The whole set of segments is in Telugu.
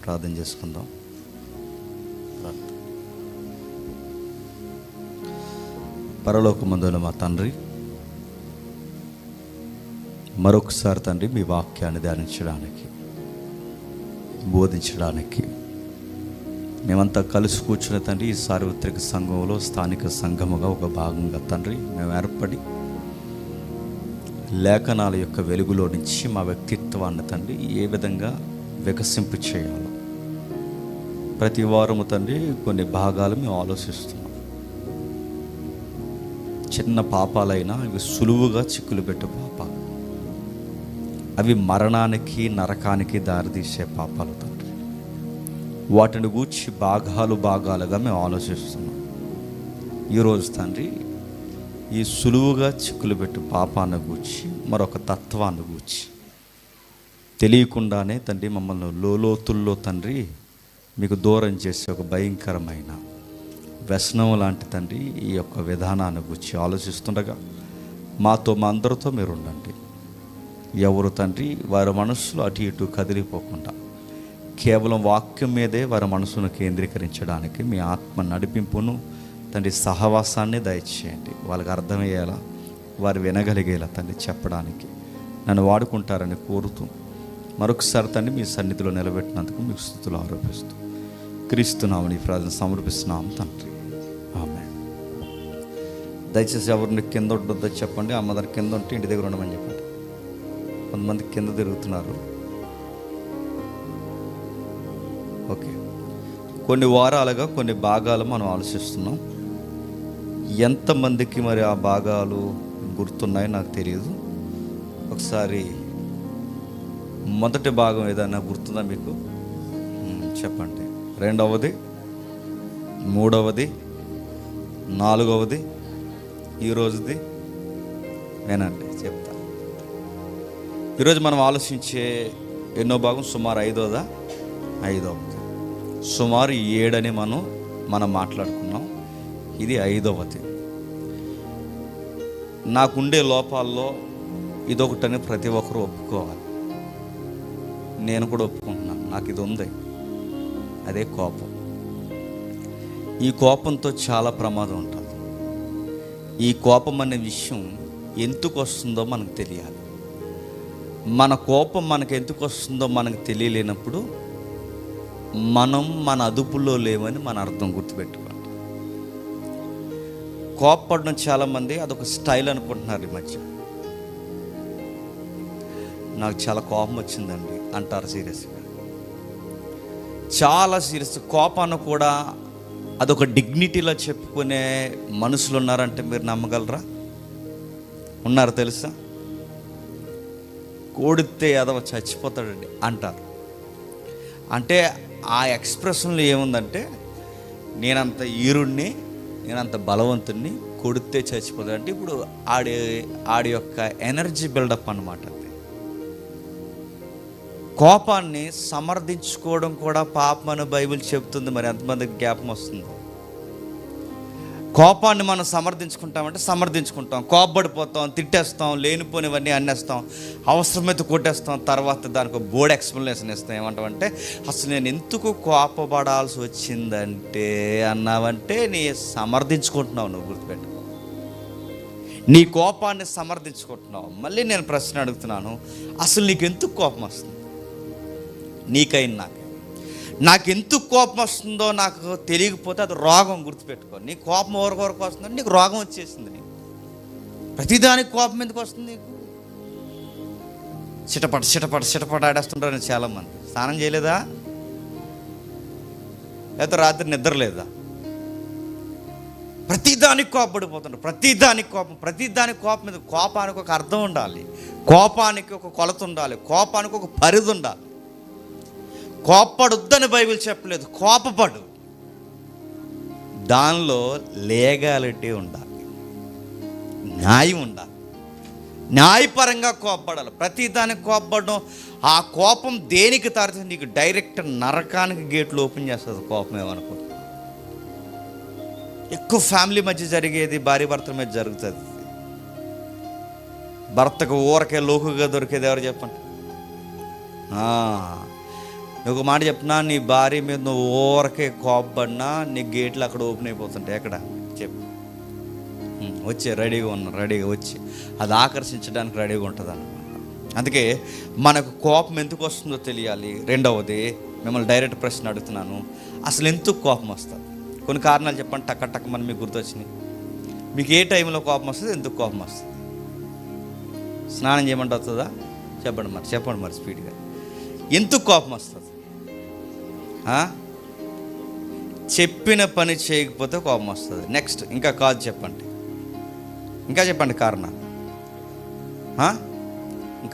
ప్రార్థన చేసుకుందాం. పరలోకమందున్న మా తండ్రి, మరొకసారి తండ్రి మీ వాక్యాన్ని ధ్యానించడానికి, బోధించడానికి మేమంతా కలిసి కూర్చున్న తండ్రి ఈ సార్వత్రిక సంఘంలో స్థానిక సంఘముగా ఒక భాగంగా తండ్రి మేము ఏర్పడి లేఖనాల యొక్క వెలుగులో నుంచి మా వ్యక్తిత్వాన్ని తండ్రి ఏ విధంగా వికసింపు చేయాలో ప్రతి వారము తండ్రి కొన్ని భాగాలు మేము ఆలోచిస్తున్నాం. చిన్న పాపాలైనా ఇవి సులువుగా చిక్కులు పెట్టే పాపాలు, అవి మరణానికి నరకానికి దారితీసే పాపాలు తండ్రి. వాటిని గూర్చి భాగాలుగా మేము ఆలోచిస్తున్నాం. ఈరోజు తండ్రి ఈ సులువుగా చిక్కులు పెట్టే పాపాన్ని గూర్చి మరొక తత్వాన్ని గూర్చి తెలియకుండానే తండ్రి మమ్మల్ని లోతుల్లో తండ్రి మీకు దూరం చేసే ఒక భయంకరమైన వ్యసనం లాంటి తండ్రి ఈ యొక్క విధానాన్ని గురించి ఆలోచిస్తుండగా మాతో మా అందరితో మీరు ఉండండి. ఎవరు తండ్రి వారి మనస్సులో అటు ఇటు కదిలిపోకుండా కేవలం వాక్యం మీదే వారి మనసును కేంద్రీకరించడానికి మీ ఆత్మ నడిపింపును తండ్రి సహవాసాన్ని దయచేయండి. వాళ్ళకి అర్థమయ్యేలా, వారు వినగలిగేలా తండ్రి చెప్పడానికి నన్ను వాడుకుంటారని కోరుతూ మరొకసారి తండ్రి మీ సన్నిధిలో నిలబెట్టినందుకు మీకు స్తుతులు ఆరోపిస్తూ క్రీస్తునామని ప్రార్థన సమర్పిస్తున్నాం తండ్రి, ఆమేన్. దయచేసి ఎవరిని కింద ఉంటుందో చెప్పండి. అమ్మదాని కింద ఉంటే ఇంటి దగ్గర ఉండమని చెప్పండి. కొంతమంది కింద తిరుగుతున్నారు. ఓకే, కొన్ని వారాలుగా కొన్ని భాగాలు మనం ఆలోచిస్తున్నాం. ఎంతమందికి మరి ఆ భాగాలు గుర్తున్నాయో నాకు తెలియదు. ఒకసారి మొదటి భాగం ఏదైనా గుర్తుందా మీకు? చెప్పండి. రెండవది, మూడవది, నాలుగవది, ఈరోజుది నేనండి చెప్తా. ఈరోజు మనం ఆలోచించే ఎన్నో భాగం? సుమారు ఐదవది. సుమారు 7 మనం మాట్లాడుకున్నాం. ఇది 5వది. నాకుండే లోపాల్లో ఇదొకటని ప్రతి ఒక్కరూ ఒప్పుకోవాలి. నేను కూడా ఒప్పుకుంటున్నాను. నాకు ఇది ఉంది, అదే కోపం. ఈ కోపంతో చాలా ప్రమాదం ఉంటుంది. ఈ కోపం అనే విషయం ఎందుకు వస్తుందో మనకు తెలియాలి. మన కోపం మనకు ఎందుకు వస్తుందో మనకు తెలియలేనప్పుడు మనం మన అదుపులో లేవని మన అర్థం. గుర్తుపెట్టుకోండి. కోపపడడం చాలామంది అదొక స్టైల్ అనుకుంటున్నారు ఈ మధ్య. నాకు చాలా కోపం వచ్చిందండి అంటారు సీరియస్గా, చాలా సీరియస్. కోపాన్ని కూడా అదొక డిగ్నిటీలో చెప్పుకునే మనుషులు ఉన్నారంటే మీరు నమ్మగలరా? ఉన్నారు తెలుసా? కోడితే ఎదవ చచ్చిపోతాడండి అంటారు. అంటే ఆ ఎక్స్ప్రెషన్లో ఏముందంటే నేనంత ఈరుణ్ణి, నేనంత బలవంతుణ్ణి, కొడితే చచ్చిపోతాడు అంటే ఇప్పుడు ఆడి యొక్క ఎనర్జీ బిల్డప్ అన్నమాట. కోపాన్ని సమర్థించుకోవడం కూడా పాపం అని బైబిల్ చెబుతుంది. మరి ఎంతమందికి జ్ఞాపం వస్తుందో? కోపాన్ని మనం సమర్థించుకుంటాం, కోపపడిపోతాం, తిట్టేస్తాం, లేనిపోనివన్నీ అన్నేస్తాం, అవసరమైతే కొట్టేస్తాం, తర్వాత దానికి బోర్డ్ ఎక్స్ప్లెనేషన్ ఇస్తాం. ఏమంటామంటే అసలు నేను ఎందుకు కోపపడాల్సి వచ్చిందంటే అన్నావంటే నీ సమర్థించుకుంటున్నావు. నువ్వు గుర్తుపెట్టుకో, నీ కోపాన్ని సమర్థించుకుంటున్నావు. మళ్ళీ నేను ప్రశ్న అడుగుతున్నాను, అసలు నీకు ఎందుకు కోపం వస్తుంది? నీకైనా నాకెందుకు కోపం వస్తుందో నాకు తెలియకపోతే అది రోగం. గుర్తుపెట్టుకో, నీ కోపం ఎవరికొరకు వస్తుందంటే నీకు రోగం వచ్చేసింది. నీకు ప్రతిదానికి కోపం ఎందుకు వస్తుంది? నీకు చిటపట ఆడేస్తుంటారు చాలామంది. స్నానం చేయలేదా? లేకపోతే రాత్రి నిద్ర లేదా? ప్రతిదానికి కోపపడిపోతుంటారు. ప్రతిదానికి కోపం మీద. కోపానికి ఒక అర్థం ఉండాలి, కోపానికి ఒక కొలత ఉండాలి, కోపానికి ఒక పరిధి ఉండాలి. కోపపడొద్దని బైబిల్ చెప్పలేదు, కోపపడు. దానిలో లీగాలిటీ ఉండాలి, న్యాయం ఉండాలి, న్యాయపరంగా కోపపడాలి. ప్రతిదానికి కోపపడడం, ఆ కోపం దేనికి తారుతుంది? నీకు డైరెక్ట్ నరకానికి గేట్లు ఓపెన్ చేస్తుంది కోపం. ఏమనుకో, ఎక్కువ ఫ్యామిలీ మధ్య జరిగేది భార్య భర్తల మధ్య జరుగుతుంది. భర్తకు ఊరకే లోకుగా దొరికేది ఎవరు చెప్పండి? నువ్వు ఒక మాట చెప్తున్నా, నీ భార్య మీద నువ్వు ఊరకే కోపడినా నీ గేట్లు అక్కడ ఓపెన్ అయిపోతుంటాయి. ఎక్కడ చెప్పు, వచ్చి రెడీగా వచ్చి అది ఆకర్షించడానికి రెడీగా ఉంటుంది అన్నమాట. అందుకే మనకు కోపం ఎందుకు వస్తుందో తెలియాలి. రెండవది, మిమ్మల్ని డైరెక్ట్ ప్రశ్న అడుగుతున్నాను, అసలు ఎందుకు కోపం వస్తుంది? కొన్ని కారణాలు చెప్పండి, టక్క మనం మీకు గుర్తొచ్చినాయి. మీకు ఏ టైంలో కోపం వస్తుంది, ఎందుకు కోపం వస్తుంది? స్నానం చేయమంటే వస్తుందా? చెప్పండి మరి స్పీడ్గా. ఎందుకు కోపం వస్తుంది? చెప్పిన పని చేయకపోతే కోపం వస్తుంది. నెక్స్ట్ ఇంకా కాదు చెప్పండి, కారణం.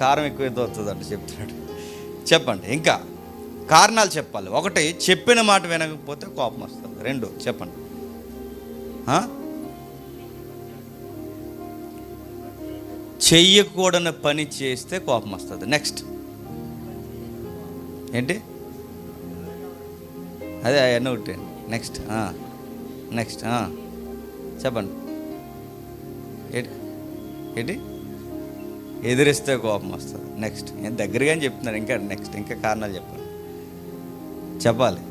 కారం ఎక్కువ వస్తుంది అంటే చెప్తున్నాడు. చెప్పండి, ఇంకా కారణాలు చెప్పాలి. ఒకటి, చెప్పిన మాట వినకపోతే కోపం వస్తుంది. రెండు చెప్పండి. చెయ్యకూడని పని చేస్తే కోపం వస్తుంది. నెక్స్ట్ ఏంటి? అదే అవన్నీ ఒకటి. నెక్స్ట్ చెప్పండి. ఏంటి? ఎదిరిస్తే కోపం వస్తుంది. నెక్స్ట్ నేను దగ్గరగానే చెప్తున్నాను. ఇంకా కారణాలు చెప్పాలి.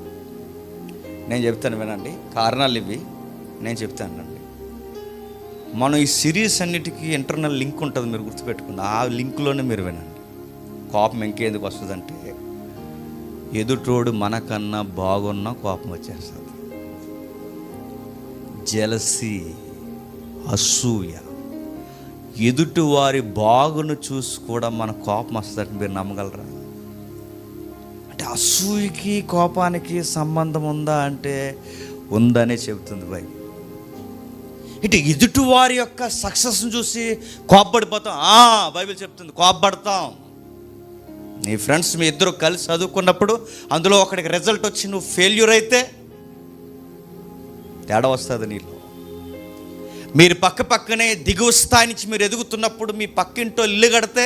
నేను చెప్తాను, వినండి. కారణాలు ఇవి నేను చెప్తానండి. మనం ఈ సిరీస్ అన్నిటికీ ఇంటర్నల్ లింక్ ఉంటుంది, మీరు గుర్తుపెట్టుకున్న ఆ లింక్లోనే మీరు వినండి. కోపం ఇంకెందుకు వస్తుందంటే, ఎదుటోడు మనకన్నా బాగున్నా కోపం వచ్చేస్తుంది. జెలసీ, అసూయ, ఎదుటి వారి బాగును చూసి కూడా మన కోపం వస్తుందంటే మీరు నమ్మగలరా? అంటే అసూయకి కోపానికి సంబంధం ఉందా అంటే ఉందనే చెబుతుంది బైబిల్. ఇటు ఎదుటి వారి యొక్క సక్సెస్ని చూసి కోపపడిపోతాం. బైబిల్ చెప్తుంది కోపపడతాం. నీ ఫ్రెండ్స్ మీ ఇద్దరు కలిసి చదువుకున్నప్పుడు అందులో ఒకడికి రిజల్ట్ వచ్చి నువ్వు ఫెయిల్యూర్ అయితే తేడా వస్తుంది నీలో. మీరు పక్కనే దిగువ స్థాయి నుంచి మీరు ఎదుగుతున్నప్పుడు మీ పక్కింటో ఇల్లు కడితే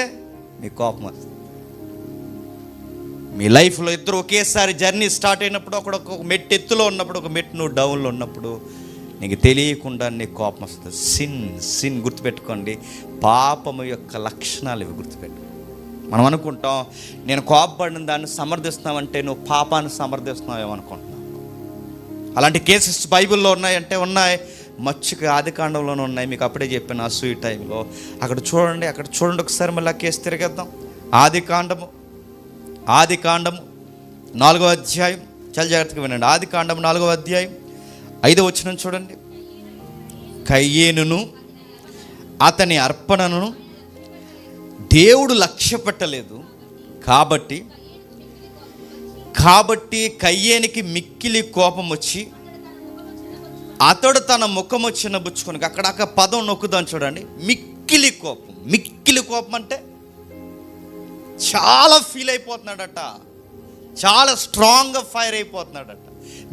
మీ కోపం వస్తుంది. మీ లైఫ్లో ఇద్దరు ఒకేసారి జర్నీ స్టార్ట్ అయినప్పుడు ఒక మెట్టు ఎత్తులో ఉన్నప్పుడు ఒక మెట్టు నువ్వు డౌన్లో ఉన్నప్పుడు నీకు తెలియకుండా నీకు కోపం వస్తుంది. సిన్ గుర్తుపెట్టుకోండి. పాపము యొక్క లక్షణాలు ఇవి గుర్తుపెట్టు. మనం అనుకుంటాం నేను కోపపడిన దాన్ని సమర్థిస్తున్నావంటే నువ్వు పాపాన్ని సమర్థిస్తున్నావు ఏమనుకుంటున్నావు. అలాంటి కేసెస్ బైబిల్లో ఉన్నాయంటే ఉన్నాయి. మచ్చుకి ఆదికాండంలోనే ఉన్నాయి. మీకు అప్పుడే చెప్పాను అసూయ టైంలో. అక్కడ చూడండి ఒకసారి మళ్ళీ కేసు తిరిగేద్దాం. ఆదికాండము 4వ అధ్యాయం, చాలా జాగ్రత్తగా వినండి. ఆదికాండము 4వ అధ్యాయం 5వ వచనం చూడండి. కయ్యేనును అతని అర్పణను దేవుడు లక్ష్య పెట్టలేదు కాబట్టి కయ్యేనికి మిక్కిలి కోపం వచ్చి అతడు తన ముఖము చిన్నబుచ్చుకొని, అక్కడ పదం నొక్కుదాం చూడండి. మిక్కిలి కోపం అంటే చాలా ఫీల్ అయిపోతున్నాడట, చాలా స్ట్రాంగ్గా ఫైర్ అయిపోతున్నాడట.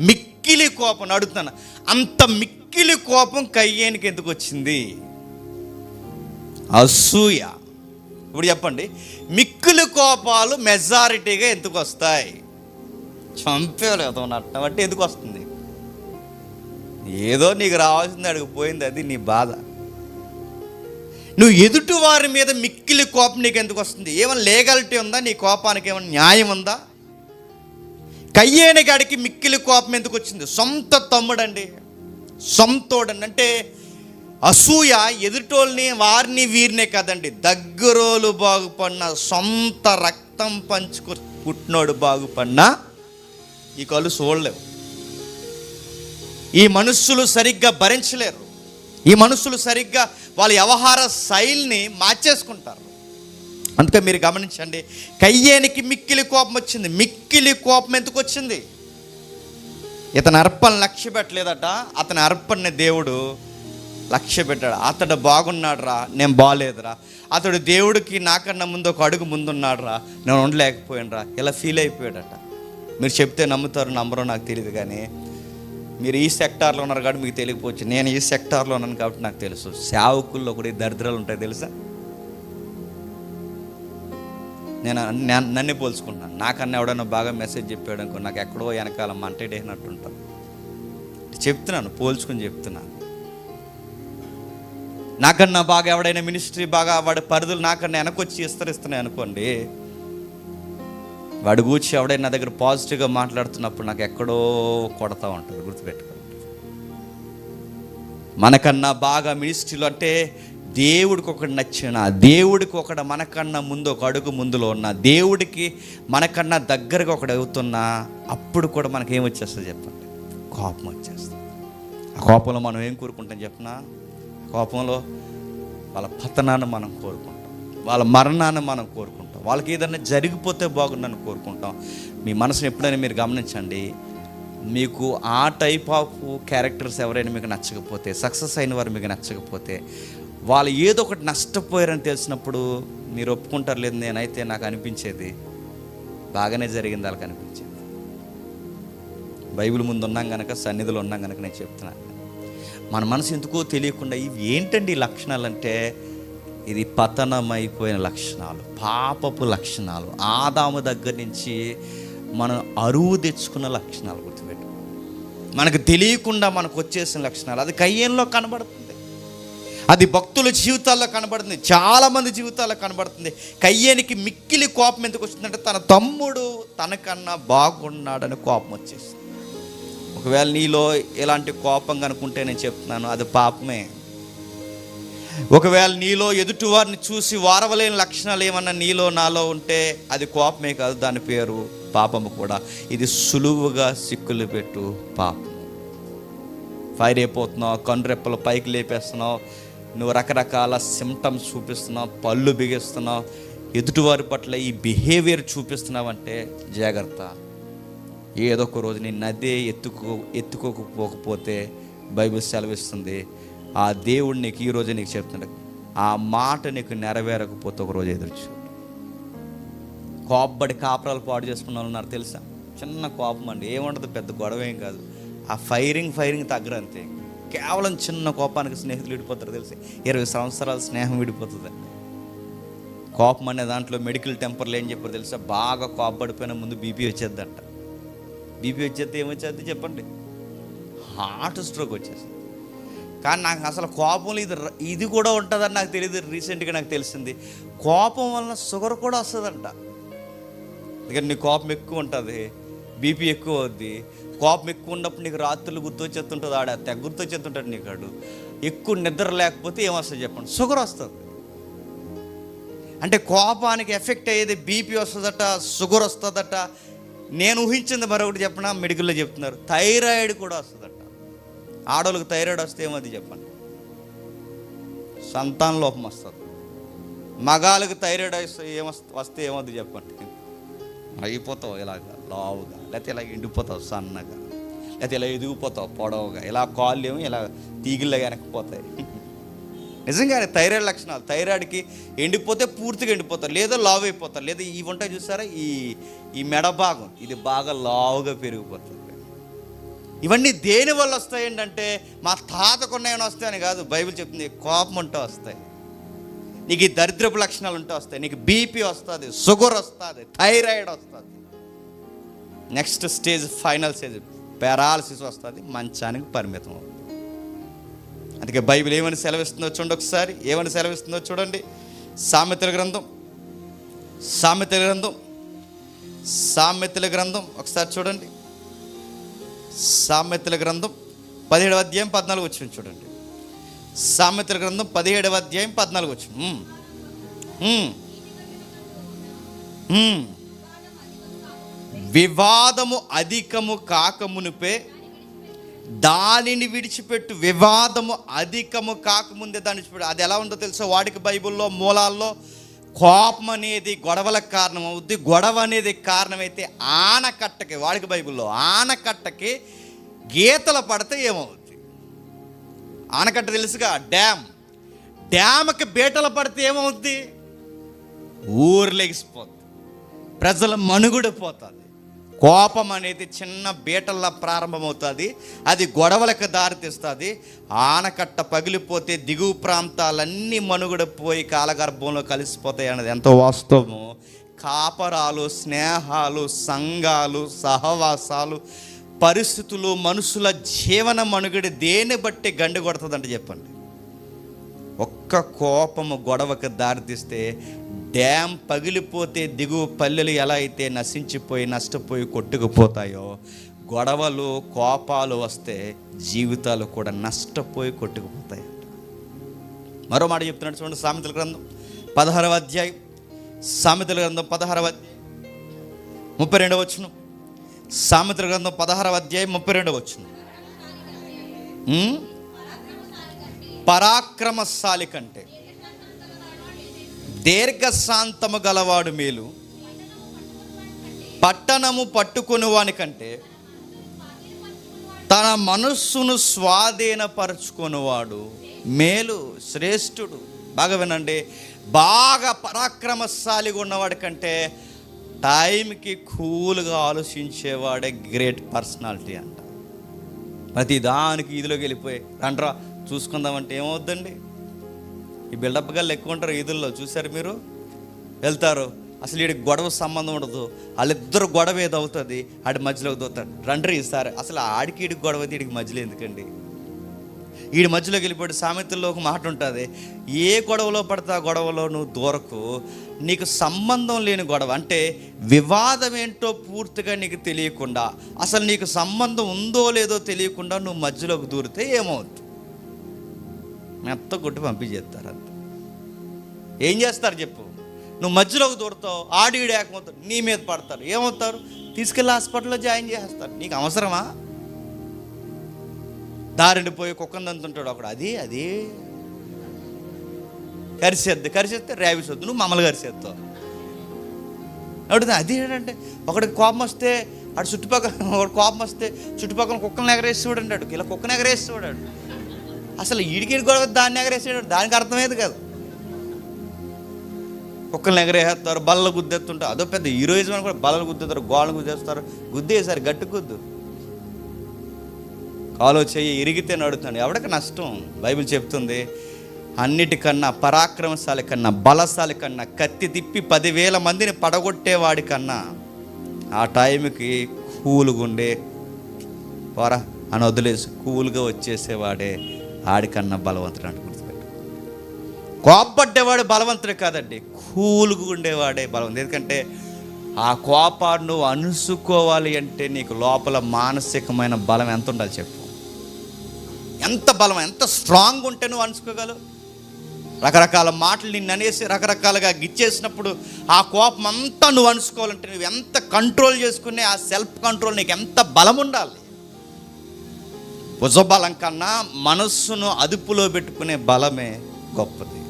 మిక్కిలి కోపం. అడుగుతాను, అంత మిక్కిలి కోపం కయ్యేనికి ఎందుకు వచ్చింది? అసూయ. ఇప్పుడు చెప్పండి, మిక్కిలి కోపాలు మెజారిటీగా ఎందుకు వస్తాయి? చంపేలేదు అన్నట్టు బట్టి ఎందుకు వస్తుంది? ఏదో నీకు రావాల్సింది అడిగిపోయింది, అది నీ బాధ. నువ్వు ఎదుటి వారి మీద మిక్కిలి కోపం నీకు ఎందుకు వస్తుంది? ఏమైనా లీగాలిటీ ఉందా? నీ కోపానికి ఏమైనా న్యాయం ఉందా? కయ్యేని గాడికి మిక్కిలి కోపం ఎందుకు వచ్చింది? సొంత తమ్ముడండి, సొంతోడండి. అంటే అసూయ ఎదుటోళ్ళని వారిని వీరినే కదండి, దగ్గరోలు బాగుపడిన, సొంత రక్తం పంచుకు పుట్టినోడు బాగుపడినా ఈ కళ్ళు చూడలేవు. ఈ మనుషులు సరిగ్గా భరించలేరు. ఈ మనుషులు సరిగ్గా వాళ్ళ వ్యవహార శైలిని మార్చేసుకుంటారు. అందుకే మీరు గమనించండి, కయ్యేనికి మిక్కిలి కోపం వచ్చింది. మిక్కిలి కోపం ఎందుకు వచ్చింది? ఇతని అర్పణ లక్ష్య పెట్టలేదట. అతని అర్పణని దేవుడు లక్ష్య పెట్టాడు. అతడు బాగున్నాడురా, నేను బాగాలేదురా. అతడు దేవుడికి నాకన్నా ముందు ఒక అడుగు ముందున్నాడురా, నేను ఉండలేకపోయానురా, ఇలా ఫీల్ అయిపోయాడట. మీరు చెప్తే నమ్ముతారు నమ్మరో నాకు తెలియదు, కానీ మీరు ఈ సెక్టార్లో ఉన్నారు కాబట్టి మీకు తెలియకపోవచ్చు. నేను ఈ సెక్టార్లో ఉన్నాను కాబట్టి నాకు తెలుసు. సేవకుల్లో కూడా ఈ దరిద్రాలు ఉంటాయి తెలుసా. నేను నన్నే పోల్చుకుంటున్నాను. నాకన్నా ఎవడన్నా బాగా మెసేజ్ చెప్పాడు అనుకో, నాకు ఎక్కడో వెనకాల మంటేటేసినట్టు ఉంటాను. చెప్తున్నాను, పోల్చుకుని చెప్తున్నాను. నాకన్నా బాగా ఎవడైనా మినిస్ట్రీ బాగా వాడి పరిధులు నాకన్నా వెనకొచ్చి విస్తరిస్తున్నాయి అనుకోండి, వాడు కూర్చి ఎవడైనా నా దగ్గర పాజిటివ్గా మాట్లాడుతున్నప్పుడు నాకు ఎక్కడో కొడతా ఉంటుంది, గుర్తుపెట్టుకో. మనకన్నా బాగా మినిస్ట్రీలో అంటే దేవుడికి ఒకటి నచ్చిన, దేవుడికి ఒకడు మనకన్నా ముందు ఒక అడుగు ముందులో ఉన్న, దేవుడికి మనకన్నా దగ్గరగా ఒకడు అవుతున్నా, అప్పుడు కూడా మనకేం వచ్చేస్తుంది చెప్పండి? కోపం వచ్చేస్తుంది. ఆ కోపంలో మనం ఏం కోరుకుంటాం చెప్పనా? కోపంలో వాళ్ళ పతనాన్ని మనం కోరుకుంటాం, వాళ్ళ మరణాన్ని మనం కోరుకుంటాం, వాళ్ళకి ఏదైనా జరిగిపోతే బాగుందని కోరుకుంటాం. మీ మనసుని ఎప్పుడైనా మీరు గమనించండి, మీకు ఆ టైప్ ఆఫ్ క్యారెక్టర్స్ ఎవరైనా మీకు నచ్చకపోతే, సక్సెస్ అయిన వారు మీకు నచ్చకపోతే, వాళ్ళు ఏదో ఒకటి నష్టపోయారని తెలిసినప్పుడు మీరు ఒప్పుకుంటారు. లేదు, నేనైతే నాకు అనిపించేది బాగానే జరిగింది వాళ్ళకి అనిపించేది. బైబిల్ ముందు ఉన్నాం కనుక, సన్నిధిలో ఉన్నాం కనుక నేను చెప్తున్నాను. మన మనసు ఎందుకో తెలియకుండా ఇవి ఏంటండి ఈ లక్షణాలు అంటే, ఇది పతనమైపోయిన లక్షణాలు, పాపపు లక్షణాలు, ఆదాము దగ్గర నుంచి మనం అరువు తెచ్చుకున్న లక్షణాలు. గుర్తుపెట్టు, మనకు తెలియకుండా మనకు వచ్చేసిన లక్షణాలు. అది కయ్యేనులో కనబడుతుంది, అది భక్తుల జీవితాల్లో కనబడుతుంది, చాలామంది జీవితాల్లో కనబడుతుంది. కయ్యేనికి మిక్కిలి కోపం ఎందుకు వచ్చిందంటే, తన తమ్ముడు తనకన్నా బాగున్నాడని కోపం వచ్చేసింది. ఒకవేళ నీలో ఎలాంటి కోపం కనుకుంటే నేను చెప్తున్నాను, అది పాపమే. ఒకవేళ నీలో ఎదుటివారిని చూసి వారవలేని లక్షణాలు ఏమన్నా నీలో నాలో ఉంటే అది కోపమే కాదు, దాని పేరు పాపము కూడా. ఇది సులువుగా సిక్కులు పెట్టు పాపం. ఫైర్ అయిపోతున్నావు, కన్నురెప్పలు పైకి లేపేస్తున్నావు, నువ్వు రకరకాల సిమ్టమ్స్ చూపిస్తున్నావు, పళ్ళు బిగిస్తున్నావు, ఎదుటివారి పట్ల ఈ బిహేవియర్ చూపిస్తున్నావు అంటే జాగ్రత్త. ఏదో ఒక రోజు నేను అదే ఎత్తుకోకపోతే బైబిల్ సెలవిస్తుంది, ఆ దేవుడు నీకు ఈరోజు నీకు చెప్తున్నాడు, ఆ మాట నీకు నెరవేరకపోతే ఒకరోజు ఎదుర్చు. కోపబడి కాపురాలు పాడు చేసుకున్న వాళ్ళు ఉన్నారు తెలుసా? చిన్న కోపం అండి, ఏముండదు, పెద్ద గొడవ ఏం కాదు. ఆ ఫైరింగ్ తగ్గరంతే. కేవలం చిన్న కోపానికి స్నేహితులు విడిపోతారు తెలుసు. 20 సంవత్సరాల స్నేహం విడిపోతుంది. కోపం అనే దాంట్లో మెడికల్ టెంపర్లు ఏం చెప్పారు తెలుసా? బాగా కోపపడిపోయిన ముందు బీపీ వచ్చేద్దంట. బీపీ వచ్చేస్తే ఏమొచ్చేది చెప్పండి? హార్ట్ స్ట్రోక్ వచ్చేస్తుంది. కానీ నాకు అసలు కోపంలో ఇది కూడా ఉంటుందని నాకు తెలియదు. రీసెంట్గా నాకు తెలిసింది, కోపం వలన షుగర్ కూడా వస్తుందంట. ఎందుకంటే నీ కోపం ఎక్కువ ఉంటుంది, బీపీ ఎక్కువ అవుద్ది. కోపం ఎక్కువ ఉన్నప్పుడు నీకు రాత్రులు గుర్తొచ్చేస్తుంటుంది, తెగ గుర్తొచ్చేస్తుంటాడు నీకు. ఆడు ఎక్కువ నిద్ర లేకపోతే ఏమొస్తుంది చెప్పండి? షుగర్ వస్తుంది. అంటే కోపానికి ఎఫెక్ట్ అయ్యేది బీపీ వస్తుందట, షుగర్ వస్తుందట. నేను ఊహించింది మరొకటి చెప్పిన, మెడికల్లో చెప్తున్నారు థైరాయిడ్ కూడా వస్తుందట. ఆడవాళ్ళకి థైరాయిడ్ వస్తే ఏమది చెప్పండి? సంతాన లోపం వస్తుంది. మగాళ్ళకి థైరాయిడ్ వస్తే ఏమవుతుంది చెప్పండి? అయిపోతావు ఇలాగా లావుగా, లేకపోతే ఇలా ఎండిపోతావు సన్నగా, లేకపోతే ఇలా ఎదిగిపోతావు పొడవుగా, ఇలా కాళ్ళు ఏమో ఇలా తీగిళ్ళగా వెనక్కిపోతాయి. నిజంగానే థైరాయిడ్ లక్షణాలు. థైరాయిడ్కి ఎండిపోతే పూర్తిగా ఎండిపోతారు, లేదా లావు అయిపోతారు, లేదా ఇవి ఉంటాయి చూసారా, ఈ మెడ భాగం ఇది బాగా లావుగా పెరిగిపోతుంది. ఇవన్నీ దేని వల్ల వస్తాయి ఏంటంటే, మా తాతకున్నాయని వస్తాయని కాదు, బైబిల్ చెప్తుంది కోపం ఉంటే వస్తాయి. నీకు ఈ దరిద్రపు లక్షణాలు ఉంటే వస్తాయి. నీకు బీపీ వస్తుంది, షుగర్ వస్తుంది, థైరాయిడ్ వస్తుంది. Next stage, final stage paralysis వస్తుంది, మంచానికి పరిమితం అవుతుంది. అందుకే బైబిల్ ఏమని సెలవిస్తుందో చూడండి ఒకసారి. ఏమని సెలవిస్తుందో చూడండి. సామెతల గ్రంథం ఒకసారి చూడండి. సామెతల గ్రంథం 17వ అధ్యాయం 14 వచ్చిన చూడండి. సామెతల గ్రంథం 17వ అధ్యాయం 14 వచ్చిన. వివాదము అధికము కాకమునుపే దానిని విడిచిపెట్టు. వివాదము అధికము కాకముందే దాన్ని విడిచిపెట్టు. అది ఎలా ఉందో తెలుసా? వాడికి బైబిల్లో మూలాల్లో కోపం అనేది గొడవలకు కారణం అవుద్ది. గొడవ అనేది కారణమైతే ఆనకట్టకి, వాడికి బైబిల్లో ఆనకట్టకి గీతలు పడితే ఏమవుద్ది? ఆనకట్ట తెలుసుగా, డ్యామ్కి బీటలు పడితే ఏమవుద్ది? ఊరు లెగిసిపోద్ది, ప్రజల మనుగుడు పోతుంది. కోపం అనేది చిన్న బీటల్లా ప్రారంభమవుతుంది, అది గొడవలకు దారితీస్తుంది. ఆనకట్ట పగిలిపోతే దిగువ ప్రాంతాలన్నీ మనుగడపోయి కాలగర్భంలో కలిసిపోతాయి అన్నది ఎంతో వాస్తవము. కాపరాలు, స్నేహాలు, సంఘాలు, సహవాసాలు, పరిస్థితులు, మనుషుల జీవన మనుగడ దేన్ని బట్టి గండి కొడుతుందంటే చెప్పండి? ఒక్క కోపము గొడవకు దారితీస్తే డ్యామ్ పగిలిపోతే దిగువ పల్లెలు ఎలా అయితే నశించిపోయి నష్టపోయి కొట్టుకుపోతాయో, గొడవలు కోపాలు వస్తే జీవితాలు కూడా నష్టపోయి కొట్టుకుపోతాయి. మరో మాట చెప్తున్నాడు చూడండి, సామెతల గ్రంథం 16వ అధ్యాయం, సామెతల గ్రంథం 16వ అధ్యాయం 32వ వచనం. సామెతల గ్రంథం 16వ అధ్యాయం 32వ వచనం. పరాక్రమశాలి కంటే దీర్ఘశాంతము గలవాడు మేలు, పట్టణము పట్టుకుని వాని కంటే తన మనస్సును స్వాధీనపరచుకునేవాడు మేలు, శ్రేష్ఠుడు. బాగా వినండి, బాగా పరాక్రమశాలిగా ఉన్నవాడి కంటే టైంకి కూల్గా ఆలోచించేవాడే గ్రేట్ పర్సనాలిటీ అంట. ప్రతి దానికి ఈదులోకి వెళ్ళిపోయి రండ్రా చూసుకుందామంటే ఏమవుద్దండి? ఈ బిల్డప్ గల్లు ఎక్కువ ఉంటారు ఈదుల్లో, చూసారు మీరు? వెళ్తారు, అసలు వీడికి గొడవ సంబంధం ఉండదు, వాళ్ళిద్దరు గొడవ ఏది అవుతుంది, ఆడి మధ్యలోకి దోతాడు. రండ్రి ఈసారి అసలు ఆడికి ఈడికి గొడవ అయితే వీడికి మధ్యలో ఎందుకండి? వీడి మధ్యలోకి వెళ్ళిపోయి సామెతల్లో ఒక మాట ఉంటుంది, ఏ గొడవలో పడితే ఆ గొడవలో నువ్వు దూరకు, నీకు సంబంధం లేని గొడవ అంటే వివాదం ఏంటో పూర్తిగా నీకు తెలియకుండా, అసలు నీకు సంబంధం ఉందో లేదో తెలియకుండా నువ్వు మధ్యలోకి దూరితే ఏమవుతుంది? మెత్త కొట్టి పంపించేస్తారు. అంతే. ఏం చేస్తారు చెప్పు? నువ్వు మధ్యలోకి దూరతావు, ఆడిడు ఏకమవుతారు, నీ మీద పడతారు, ఏమవుతారు? తీసుకెళ్ళి హాస్పిటల్లో జాయిన్ చేస్తారు. నీకు అవసరమా? దారిని కుక్కను దంతుంటాడు ఒకడు, అది కరిసేస్తే ర్యాబీస్ వద్దు, నువ్వు మమ్మల్ని కరిసేస్తావు. అడుగుతా అది ఏంటంటే, ఒకడికి కోపం వస్తే అటు చుట్టుపక్కల, ఒకటి కోపం వస్తే చుట్టుపక్కల కుక్కలను ఎగరేసి చూడండి, ఇలా కుక్కను ఎగరేసి చూడాడు. అసలు ఈడికి గొడవ దాన్ని ఎగరేసాడు, దానికి అర్థమయ్యేది కాదు. కుక్కలను ఎగరేస్తారు, బల్లలు గుద్దెత్తుంటారు, అదో పెద్ద హీరోయిజం అని కూడా. బల్లలు గుద్దేస్తారు, గోడలు గుద్దేస్తారు, గుద్దేసారి గట్టి గుద్దు, కాలో చెయ్యి ఇరిగితే నడుతుంది, ఎవడికి నష్టం? బైబిల్ చెప్తుంది, అన్నిటికన్నా పరాక్రమశాలి కన్నా, బలశాలి కన్నా, కత్తి తిప్పి 10,000 మందిని పడగొట్టేవాడి కన్నా ఆ టైంకి కూలుగుండే పోరా అని వదిలేసి కూల్గా వచ్చేసేవాడే ఆడికన్నా బలవంతుడు అంటే గుర్తుపెట్టు. కోపడ్డేవాడు బలవంతుడే కాదండి, కూల్గా ఉండేవాడే బలవంతుడు. ఎందుకంటే ఆ కోపాన్ని నువ్వు అణుసుకోవాలి అంటే నీకు లోపల మానసికమైన బలం ఎంత ఉండాలి చెప్పు? ఎంత బలం, ఎంత స్ట్రాంగ్ ఉంటే నువ్వు అణుసుకోగలవు? రకరకాల మాటలు నిన్ను అనేసి రకరకాలుగా గిచ్చేసినప్పుడు ఆ కోపం అంతా నువ్వు అణుసుకోవాలంటే నువ్వు ఎంత కంట్రోల్ చేసుకునే ఆ సెల్ఫ్ కంట్రోల్ నీకు ఎంత బలం ఉండాలి? భుజబలం కన్నా మనస్సును అదుపులో పెట్టుకునే బలమే గొప్పది.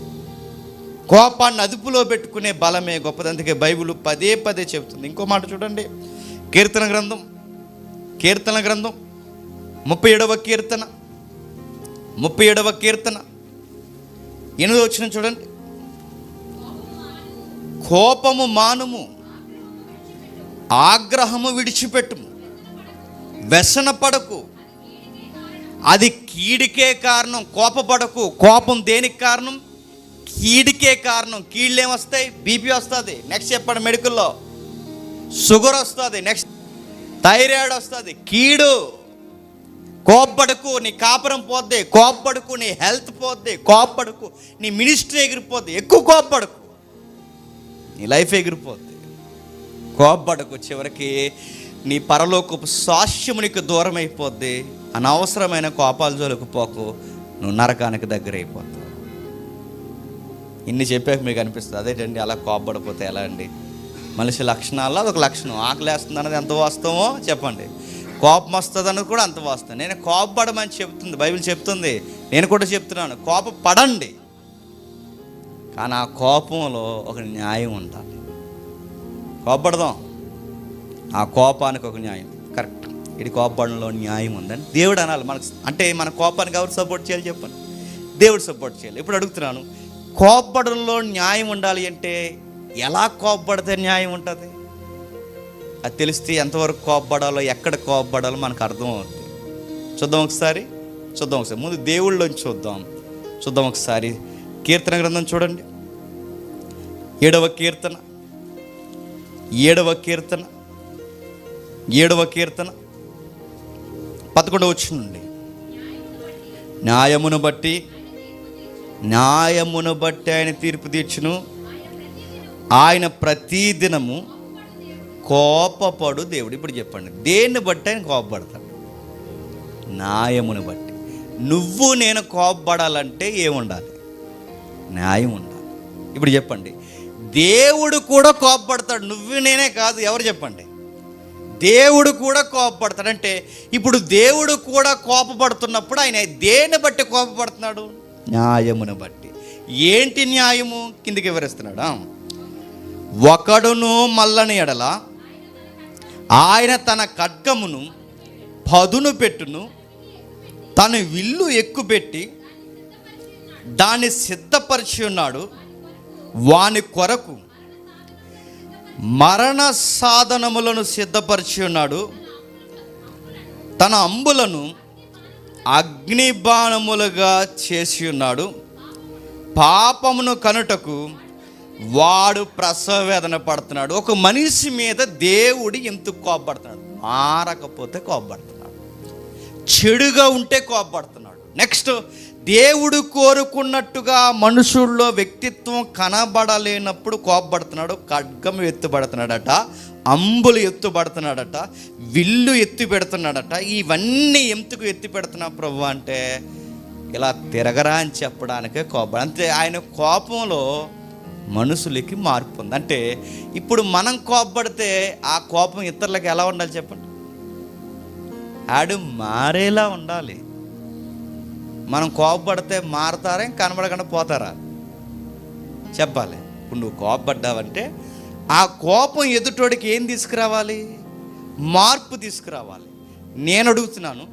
కోపాన్ని అదుపులో పెట్టుకునే బలమే గొప్పది. అందుకే బైబిల్ పదే చెబుతుంది. ఇంకో మాట చూడండి, కీర్తన గ్రంథం 37వ కీర్తన 8వ వచనం చూడండి. కోపము మానుము, ఆగ్రహము విడిచిపెట్టుము, వ్యసన పడకు, అది కీడికే కారణం. కోపపడకు. కోపం దేనికి కారణం? కీడికే కారణం. కీళ్ళు ఏమొస్తాయి? బీపీ వస్తుంది, నెక్స్ట్ చెప్పండి మెడికల్లో షుగర్ వస్తుంది, నెక్స్ట్ థైరాయిడ్ వస్తుంది. కీడు. కోప్పడకు, నీ కాపురం పోద్ది. కోప్పడకు, నీ హెల్త్ పోద్ది. కోప్పడకు, నీ మినిస్ట్రీ ఎగిరిపోద్ది. ఎక్కువ కోప్పడకు, నీ లైఫ్ ఎగిరిపోద్ది. కోప్పడకు, చివరికి నీ పరలోకపు సాక్ష్యము నీకు దూరం అయిపోద్ది. అనవసరమైన కోపాల జోలికి పోకు, నువ్వు నరకానికి దగ్గర అయిపోతావు. ఇన్ని చెప్పాక మీకు అనిపిస్తుంది అదేంటండి అలా కోపపడిపోతే ఎలా అండి? మనిషి లక్షణాల్లో అదొక లక్షణం. ఆకలి వేస్తుంది అన్నది ఎంత వాస్తవమో చెప్పండి, కోపం వస్తుంది అన్నది కూడా అంత వాస్తవం. నేను కోపపడమని చెప్తుంది బైబిల్ చెప్తుంది, నేను కూడా చెప్తున్నాను, కోపపడండి. కానీ ఆ కోపంలో ఒక న్యాయం ఉండాలి. కోపపడదాం, ఆ కోపానికి ఒక న్యాయం. కరెక్ట్, ఇది కోపడంలో న్యాయం ఉందని దేవుడు అనాలి మనకు. అంటే మన కోపానికి ఎవరు సపోర్ట్ చేయాలి చెప్పండి? దేవుడు సపోర్ట్ చేయాలి. ఇప్పుడు అడుగుతున్నాను, కోపడంలో న్యాయం ఉండాలి అంటే ఎలా కోపపడితే న్యాయం ఉంటుంది? అది తెలిస్తే ఎంతవరకు కోపపడాలో, ఎక్కడ కోపపడాలో మనకు అర్థం అవుతుంది. చూద్దాం ఒకసారి. ముందు దేవుళ్ళలోంచి చూద్దాం ఒకసారి. కీర్తన గ్రంథం చూడండి, 7వ కీర్తన 11వ వచనం నుండి. న్యాయమును బట్టి ఆయన తీర్పు తీర్చును, ఆయన ప్రతిదినము కోపపడు దేవుడు. ఇప్పుడు చెప్పండి, దేన్ని బట్టి ఆయన కోపపడతాడు? న్యాయమును బట్టి. నువ్వు నేను కోపపడాలంటే ఏముండాలి? న్యాయం ఉండాలి. ఇప్పుడు చెప్పండి, దేవుడు కూడా కోపపడతాడు. నువ్వు నేనే కాదు, ఎవరు చెప్పండి? దేవుడు కూడా కోపపడతాడు. అంటే ఇప్పుడు దేవుడు కూడా కోపపడుతున్నప్పుడు ఆయన దేన్ని బట్టి కోపపడుతున్నాడు? న్యాయమును బట్టి. ఏంటి న్యాయము? కిందికి వివరిస్తున్నాడు. ఒకడును మల్లని ఎడల ఆయన తన ఖడ్గమును పదును పెట్టును, తన విల్లు ఎక్కుపెట్టి దాన్ని సిద్ధపరిచి ఉన్నాడు. వాని కొరకు మరణ సాధనములను సిద్ధపరిచి ఉన్నాడు. తన అంబులను అగ్నిబాణములుగా చేసి ఉన్నాడు. పాపమును కనుటకు వాడు ప్రసవ వేదన పడుతున్నాడు. ఒక మనిషి మీద దేవుడు ఎందుకు కోపపడుతున్నాడు? మారకపోతే కోపపడుతున్నాడు, చెడుగా ఉంటే కోపపడుతున్నాడు. నెక్స్ట్, దేవుడు కోరుకున్నట్టుగా మనుషుల్లో వ్యక్తిత్వం కనబడలేనప్పుడు కోపపడుతున్నాడు. ఖడ్గం ఎత్తుపడుతున్నాడట, అంబులు ఎత్తుపడుతున్నాడట, విల్లు ఎత్తి పెడుతున్నాడట. ఇవన్నీ ఎందుకు ఎత్తి పెడుతున్నా ప్రభు అంటే ఇలా తిరగరా అని చెప్పడానికే కోపం. అంతే. ఆయన కోపంలో మనుషులకి మార్పు ఉంది. అంటే ఇప్పుడు మనం కోపపడితే ఆ కోపం ఇతరులకు ఎలా ఉండాలి చెప్పండి? ఆడు మారేలా ఉండాలి. మనం కోపపడితే మారతారా, కనబడకుండా పోతారా? చెప్పాలి. ఇప్పుడు నువ్వు కోపపడ్డావంటే ఆ కోపం ఎదుటోడికి ఏం తీసుకురావాలి? మార్పు తీసుకురావాలి. నేను అడుగుతున్నాను,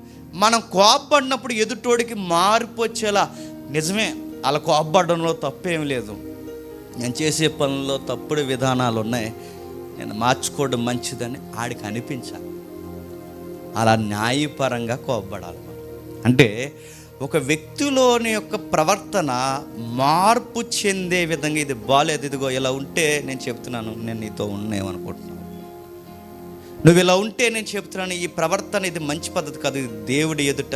మనం కోపపడినప్పుడు ఎదుటోడికి మార్పు వచ్చేలా, నిజమే అలా కోపపడడంలో తప్పేం లేదు, నేను చేసే పనుల్లో తప్పుడు విధానాలు ఉన్నాయి, నేను మార్చుకోవడం మంచిదని ఆడికి అనిపించాలి. అలా న్యాయపరంగా కోపపడాలి. అంటే ఒక వ్యక్తిలోని యొక్క ప్రవర్తన మార్పు చెందే విధంగా, ఇది బాలేదు, ఇదిగో ఇలా ఉంటే నేను చెప్తున్నాను, నేను నీతో ఉన్నామనుకుంటున్నాను, నువ్వు ఇలా ఉంటే నేను చెప్తున్నాను ఈ ప్రవర్తన ఇది మంచి పద్ధతి కాదు, ఇది దేవుడి ఎదుట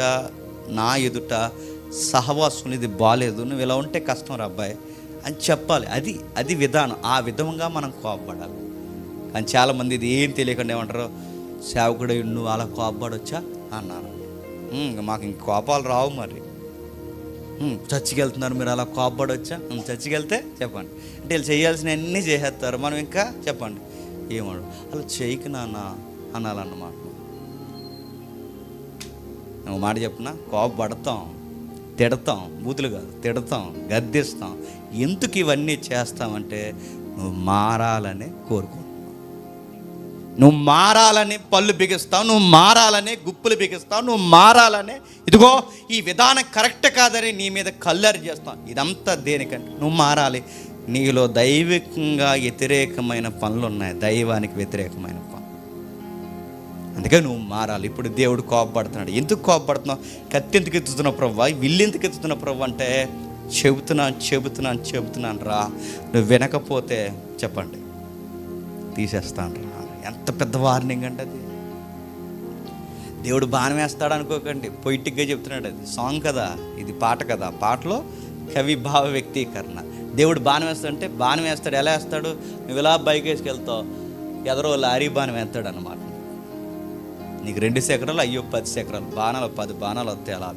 నా ఎదుట సహవాసం, ఇది బాలేదు, నువ్వు ఇలా ఉంటే కష్టం రా అబ్బాయి అని చెప్పాలి. అది విధానం. ఆ విధంగా మనం కోపపడాలి. కానీ చాలామంది ఇది ఏం తెలియకుండా ఏమంటారు, సేవకుడు నువ్వు అలా కోపపడొచ్చా అన్నారు. మాకు ఇంక కోపాలు రావు. మరి చర్చికి వెళ్తున్నారు, మీరు అలా కోపపడొచ్చా? చర్చికి వెళ్తే చెప్పండి అంటే వీళ్ళు చేయాల్సిన అన్నీ చేసేస్తారు, మనం ఇంకా చెప్పండి ఏమడు అలా చేయకు నాన్న అనాలన్నమాట. ఒక మాట చెప్పిన, కోపపడతాం, తిడతాం, బూతులు కాదు తిడతాం, గద్దిస్తాం. ఎందుకు ఇవన్నీ చేస్తామంటే నువ్వు మారాలని కోరుకుంటున్నావు, నువ్వు మారాలని పళ్ళు బిగిస్తావు, నువ్వు మారాలని గుప్పులు బిగిస్తావు, నువ్వు మారాలని ఇదిగో ఈ విధానం కరెక్ట్ కాదని నీ మీద కల్లరి చేస్తావు. ఇదంతా దేనికంటే నువ్వు మారాలి. నీలో దైవికంగా వ్యతిరేకమైన పనులు ఉన్నాయి, దైవానికి వ్యతిరేకమైన పనులు, అందుకే నువ్వు మారాలి. ఇప్పుడు దేవుడు కోపపడుతున్నాడు. ఎందుకు కోపపడుతున్నావు? కత్తి ఎందుకు ఎత్తుతున్నావు ప్రభు, విల్లు ఎందుకు ఎత్తుతున్నావు ప్రభు అంటే చెబుతున్నాను రా, నువ్వు వినకపోతే చెప్పండి తీసేస్తాను రా. ఎంత పెద్ద వార్నింగ్ అంటే అది. దేవుడు బాణం వేస్తాడు అనుకోకండి, పొయిటిక్గా చెప్తున్నాడు. అది సాంగ్ కదా, ఇది పాట కదా, పాటలో కవి భావ వ్యక్తీకరణ. దేవుడు బాణం వేస్తాడంటే బాణం వేస్తాడు. ఎలా వేస్తాడు? నువ్వు ఇలా బైక్ వేసుకెళ్తావు, ఎదరో లారీ బాణం వేస్తాడు అన్నమాట. నీకు 2 సెకరాలు, అయ్యో 10 సెకరాలు, బాణాలు 10 బాణాలు వస్తాయి. అలా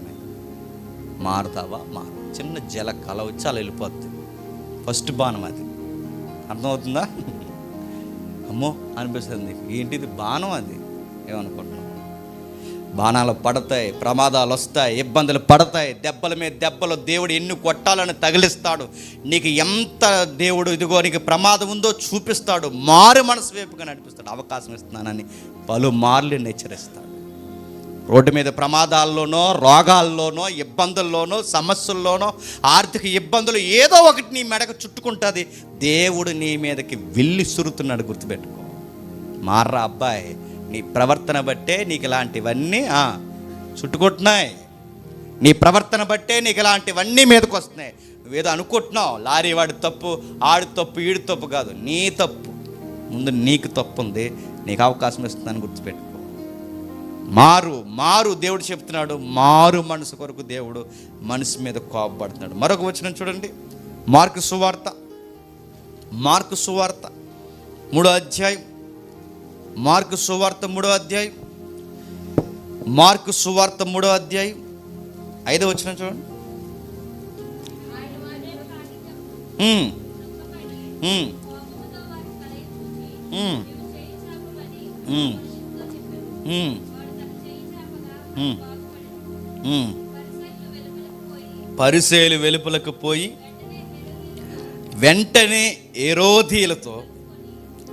మారుతావా? మారు. చిన్న జల కల వచ్చి అలా వెళ్ళిపోద్ది. ఫస్ట్ బాణం అది. అర్థమవుతుందా? అమ్మో అనిపిస్తుంది నీకు, ఏంటిది బాణం అది, ఏమనుకుంటున్నావు? బాణాలు పడతాయి, ప్రమాదాలు వస్తాయి, ఇబ్బందులు పడతాయి, దెబ్బల మీద దెబ్బలు దేవుడు ఎన్ని కొట్టాలని తగిలిస్తాడు. నీకు ఎంత దేవుడు ఇదిగో నీకు ప్రమాదం ఉందో చూపిస్తాడు, మారు మనసు వైపుగా నడిపిస్తాడు. అవకాశం ఇస్తున్నానని పలుమార్లు హెచ్చరిస్తాడు. రోడ్డు మీద ప్రమాదాల్లోనో, రోగాల్లోనో, ఇబ్బందుల్లోనో, సమస్యల్లోనో, ఆర్థిక ఇబ్బందులు ఏదో ఒకటి నీ మెడకు చుట్టుకుంటుంది. దేవుడు నీ మీదకి విల్లు సురుతున్నాడు, గుర్తుపెట్టుకో. మార్రా అబ్బాయి, నీ ప్రవర్తన బట్టే నీకు ఇలాంటివన్నీ చుట్టుకుంటున్నాయి, నీ ప్రవర్తన బట్టే నీకు ఇలాంటివన్నీ మీదకి వస్తున్నాయి. నువ్వేదో అనుకుంటున్నావు లారీ వాడి తప్పు, ఆడి తప్పు, ఈడి తప్పు కాదు, నీ తప్పు. ముందు నీకు తప్పు ఉంది, నీకు అవకాశం ఇస్తుందని గుర్తుపెట్టుకో. మారు దేవుడు చెప్తున్నాడు. మారు మనసు కొరకు దేవుడు మనసు మీద కోపపడుతున్నాడు. మరొక వచనం చూడండి, మార్కు సువార్త మార్కు సువార్త 3వ అధ్యాయం, మార్కు సువార్త 3వ అధ్యాయం, మార్కు సువార్త 3వ అధ్యాయం 5వ వచనం చూడండి. పరిసయ్యులు వెలుపలకు పోయి వెంటనే హేరోదీయులతో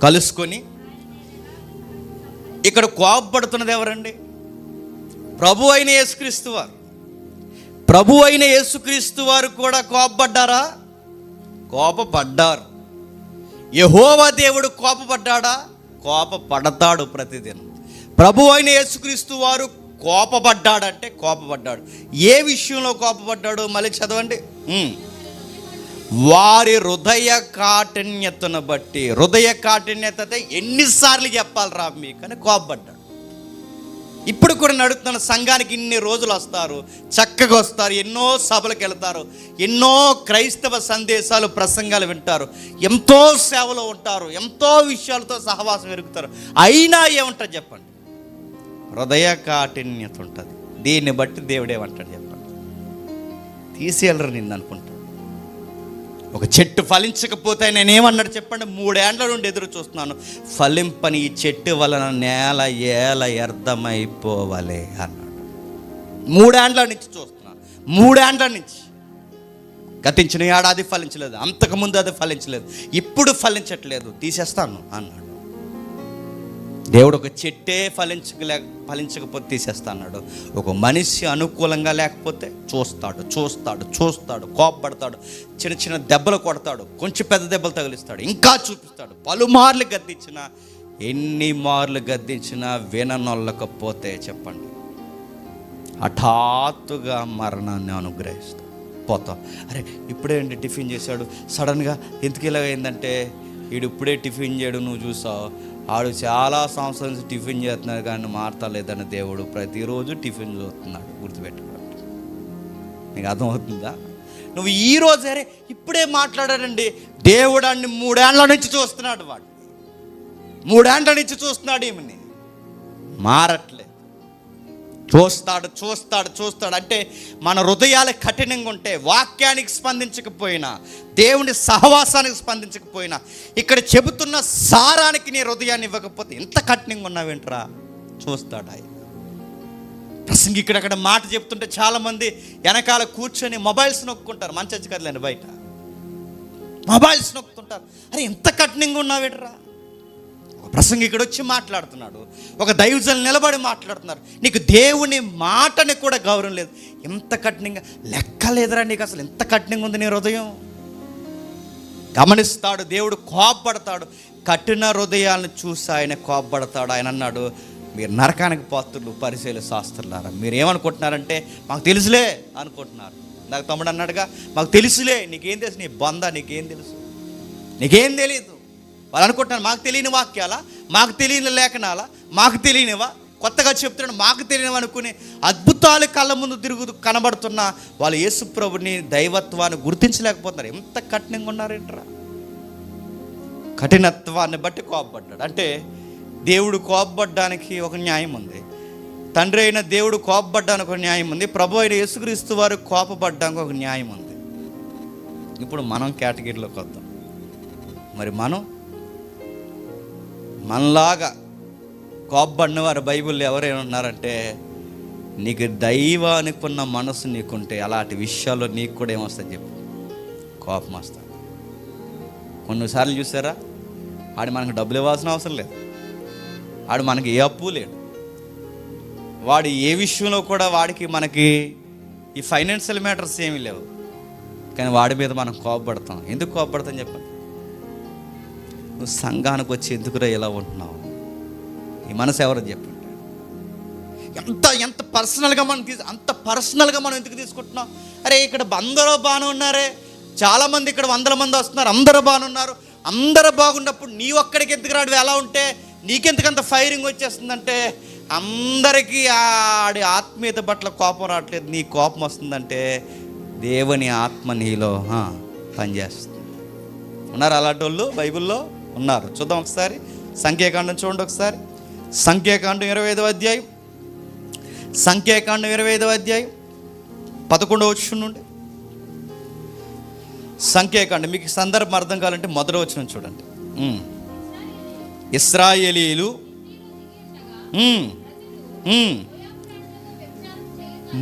కలుసుకొని, ఇక్కడ కోపపడుతున్నది ఎవరండి? ప్రభు అయిన యేసుక్రీస్తు వారు. ప్రభు అయిన యేసుక్రీస్తు వారు కూడా కోపపడ్డారా? కోపపడ్డారు. యెహోవా దేవుడు కోపపడ్డాడా? కోపపడతాడు ప్రతిదినం. ప్రభు అయిన యేసుక్రీస్తు వారు కోపపడ్డాడంటే కోపపడ్డాడు. ఏ విషయంలో కోపపడ్డాడు? మళ్ళీ చదవండి. వారి హృదయ కాఠిన్యతను బట్టి. హృదయ కాఠిన్యత ఎన్నిసార్లు చెప్పాలిరా మీకు అని కోపపడ్డాడు. ఇప్పుడు కూడా నడుస్తున్న సంఘానికి ఇన్ని రోజులు వస్తారు, చక్కగా వస్తారు, ఎన్నో సభలకు వెళ్తారు, ఎన్నో క్రైస్తవ సందేశాలు ప్రసంగాలు వింటారు, ఎంతో సేవలో ఉంటారు, ఎంతో విషయాలతో సహవాసం ఎరుగుతారు. అయినా ఏముంటుంది చెప్పండి? హృదయ కాఠిన్యత ఉంటుంది. దీన్ని బట్టి దేవుడు ఏమంటాడు చెప్పండి? తీసేయలరు నిన్ను అనుకుంటాడు. ఒక చెట్టు ఫలించకపోతే నేనేమన్నాడు చెప్పండి? 3 ఏండ్ల నుండి ఎదురు చూస్తున్నాను, ఫలింపని ఈ చెట్టు వలన నేల ఏల వ్యర్థమైపోవాలి అన్నాడు. 3 ఏండ్ల నుంచి చూస్తున్నాను, 3 ఏండ్ల నుంచి. గతించిన ఏడాది ఫలించలేదు, అంతకుముందు అది ఫలించలేదు, ఇప్పుడు ఫలించట్లేదు, తీసేస్తాను అన్నాడు. దేవుడు ఒక చెట్టే ఫలించకపోతే తీసేస్తా అన్నాడు. ఒక మనిషి అనుకూలంగా లేకపోతే చూస్తాడు, చూస్తాడు, చూస్తాడు, కోపపడతాడు, చిన్న చిన్న దెబ్బలు కొడతాడు, కొంచెం పెద్ద దెబ్బలు తగిలిస్తాడు, ఇంకా చూపిస్తాడు. పలుమార్లు గద్దించినా, ఎన్ని మార్లు గద్దించినా విననొల్లకపోతే చెప్పండి, హఠాత్తుగా మరణాన్ని అనుగ్రహిస్తాడు. పోతాం. అరే ఇప్పుడేంటి టిఫిన్ చేశాడు, సడన్గా ఎందుకు ఇలా అయిందంటే వీడు ఇప్పుడే టిఫిన్ చేయడు, నువ్వు చూసావు, ఆడు చాలా సంవత్సరాల నుంచి టిఫిన్ చేస్తున్నాడు కానీ మారతలేదని దేవుడు ప్రతిరోజు టిఫిన్ చూస్తున్నాడు. గుర్తుపెట్టుకోండి. నీకు అర్థమవుతుందా? నువ్వు ఈరోజు సరే ఇప్పుడే మాట్లాడాడండి, దేవుడు అన్ని 3 ఏండ్ల నుంచి చూస్తున్నాడు. వాడు 3 ఏండ్ల నుంచి చూస్తున్నాడు, ఏమని మారట్లేదు. చూస్తాడు, చూస్తాడు, చూస్తాడు. అంటే మన హృదయాలు కఠినంగా ఉంటే, వాక్యానికి స్పందించకపోయినా, దేవుని సహవాసానికి స్పందించకపోయినా, ఇక్కడ చెబుతున్న సారానికి నీ హృదయాన్ని ఇవ్వకపోతే ఎంత కఠినంగా ఉన్నావేంట్రా? చూస్తాడు ఆయన. ప్రసంగి ఇక్కడక్కడ మాట చెప్తుంటే చాలామంది వెనకాల కూర్చొని మొబైల్స్ నొక్కుంటారు. మంచి కదలేండి, బయట మొబైల్స్ నొక్కుతుంటారు. అరే ఎంత కఠినంగా ఉన్నావేంట్రా? ప్రసంగి ఇక్కడ వచ్చి మాట్లాడుతున్నాడు, ఒక దైవజనులు నిలబడి మాట్లాడుతున్నారు. నీకు దేవుని మాటని కూడా గౌరవం లేదు. ఎంత కఠినంగా, లెక్కలేదురా నీకు అసలు ఎంత కఠినంగా ఉంది నీ హృదయం. గమనిస్తాడు దేవుడు, కోపపడతాడు. కఠిన హృదయాలను చూసి ఆయన కోపపడతాడు. ఆయన అన్నాడు, మీరు నరకానికి పాత్రులు పరిశీల శాస్త్రులారా. మీరు ఏమనుకుంటున్నారంటే మాకు తెలుసులే అనుకుంటున్నారు. నాకు తమ్ముడు అన్నాడుగా, మాకు తెలుసులే. నీకేం తెలుసు? నీ బంధ నీకేం తెలుసు? నీకేం తెలియదు. వాళ్ళు అనుకుంటున్నారు మాకు తెలియని వాక్యాలా, మాకు తెలియని లేఖనాలా, మాకు తెలియనివా, కొత్తగా చెప్తున్నాడు మాకు తెలియనివి అనుకుని అద్భుతాలు కళ్ళ ముందు కనబడుతున్న వాళ్ళు యేసు ప్రభుని దైవత్వాన్ని గుర్తించలేకపోతున్నారు. ఎంత కఠినంగా ఉన్నారేంట్రా? కఠినత్వాన్ని బట్టి కోపపడ్డాడు. అంటే దేవుడు కోపపడ్డానికి ఒక న్యాయం ఉంది, తండ్రి అయిన దేవుడు కోపపడ్డానికి ఒక న్యాయం ఉంది, ప్రభు అయిన యేసుక్రీస్తు వారు కోపపడ్డానికి ఒక న్యాయం ఉంది. ఇప్పుడు మనం కేటగిరీలోకి వద్దాం. మరి మనలాగా కోపపడిన వారు బైబిల్లో ఎవరైనా ఉన్నారంటే, నీకు దైవానికి ఉన్న మనసు నీకుంటే అలాంటి విషయాల్లో నీకు కూడా ఏమొస్తుంది చెప్పు? కోపం వస్తుంది. కొన్నిసార్లు చూసారా, ఆడు మనకు డబ్బులు ఇవ్వాల్సిన అవసరం లేదు, ఆడు మనకి ఏ అప్పు లేడు, వాడు ఏ విషయంలో కూడా మనకి ఈ ఫైనాన్షియల్ మ్యాటర్స్ ఏమీ లేవు, కానీ వాడి మీద మనం కోపపడతాం. ఎందుకు కోపపడతాం చెప్పండి? నువ్వు సంఘానికి వచ్చి ఎందుకురా ఇలా ఉంటున్నావు? ఈ మనసు ఎవరు చెప్పండి? ఎంత పర్సనల్గా అంత పర్సనల్గా మనం ఎందుకు తీసుకుంటున్నాం? అరే ఇక్కడ అందరూ బాగానే ఉన్నారే, చాలామంది ఇక్కడ 100 మంది వస్తున్నారు, అందరూ బాగానే ఉన్నారు, అందరూ బాగున్నప్పుడు నీ ఒక్కడికి ఎందుకు రాడు? ఎలా ఉంటే నీకెందుకంత ఫైరింగ్ వచ్చేస్తుందంటే, అందరికీ ఆడి ఆత్మీయత పట్ల కోపం రావట్లేదు, నీ కోపం వస్తుందంటే దేవుని ఆత్మ నీలో పనిచేస్తుంది. ఉన్నారు అలాంటి వాళ్ళు బైబిల్లో ఉన్నారు. చూద్దాం ఒకసారి, సంఖ్యాకాండం చూడండి ఒకసారి. సంఖ్యాకాండం 25వ అధ్యాయం, సంఖ్యాకాండం 25వ అధ్యాయం 11వ వచనం నుండి. సంఖ్యాకాండం మీకు సందర్భం అర్థం కావాలంటే మొదటి వచనం చూడండి. ఇశ్రాయేలీయులు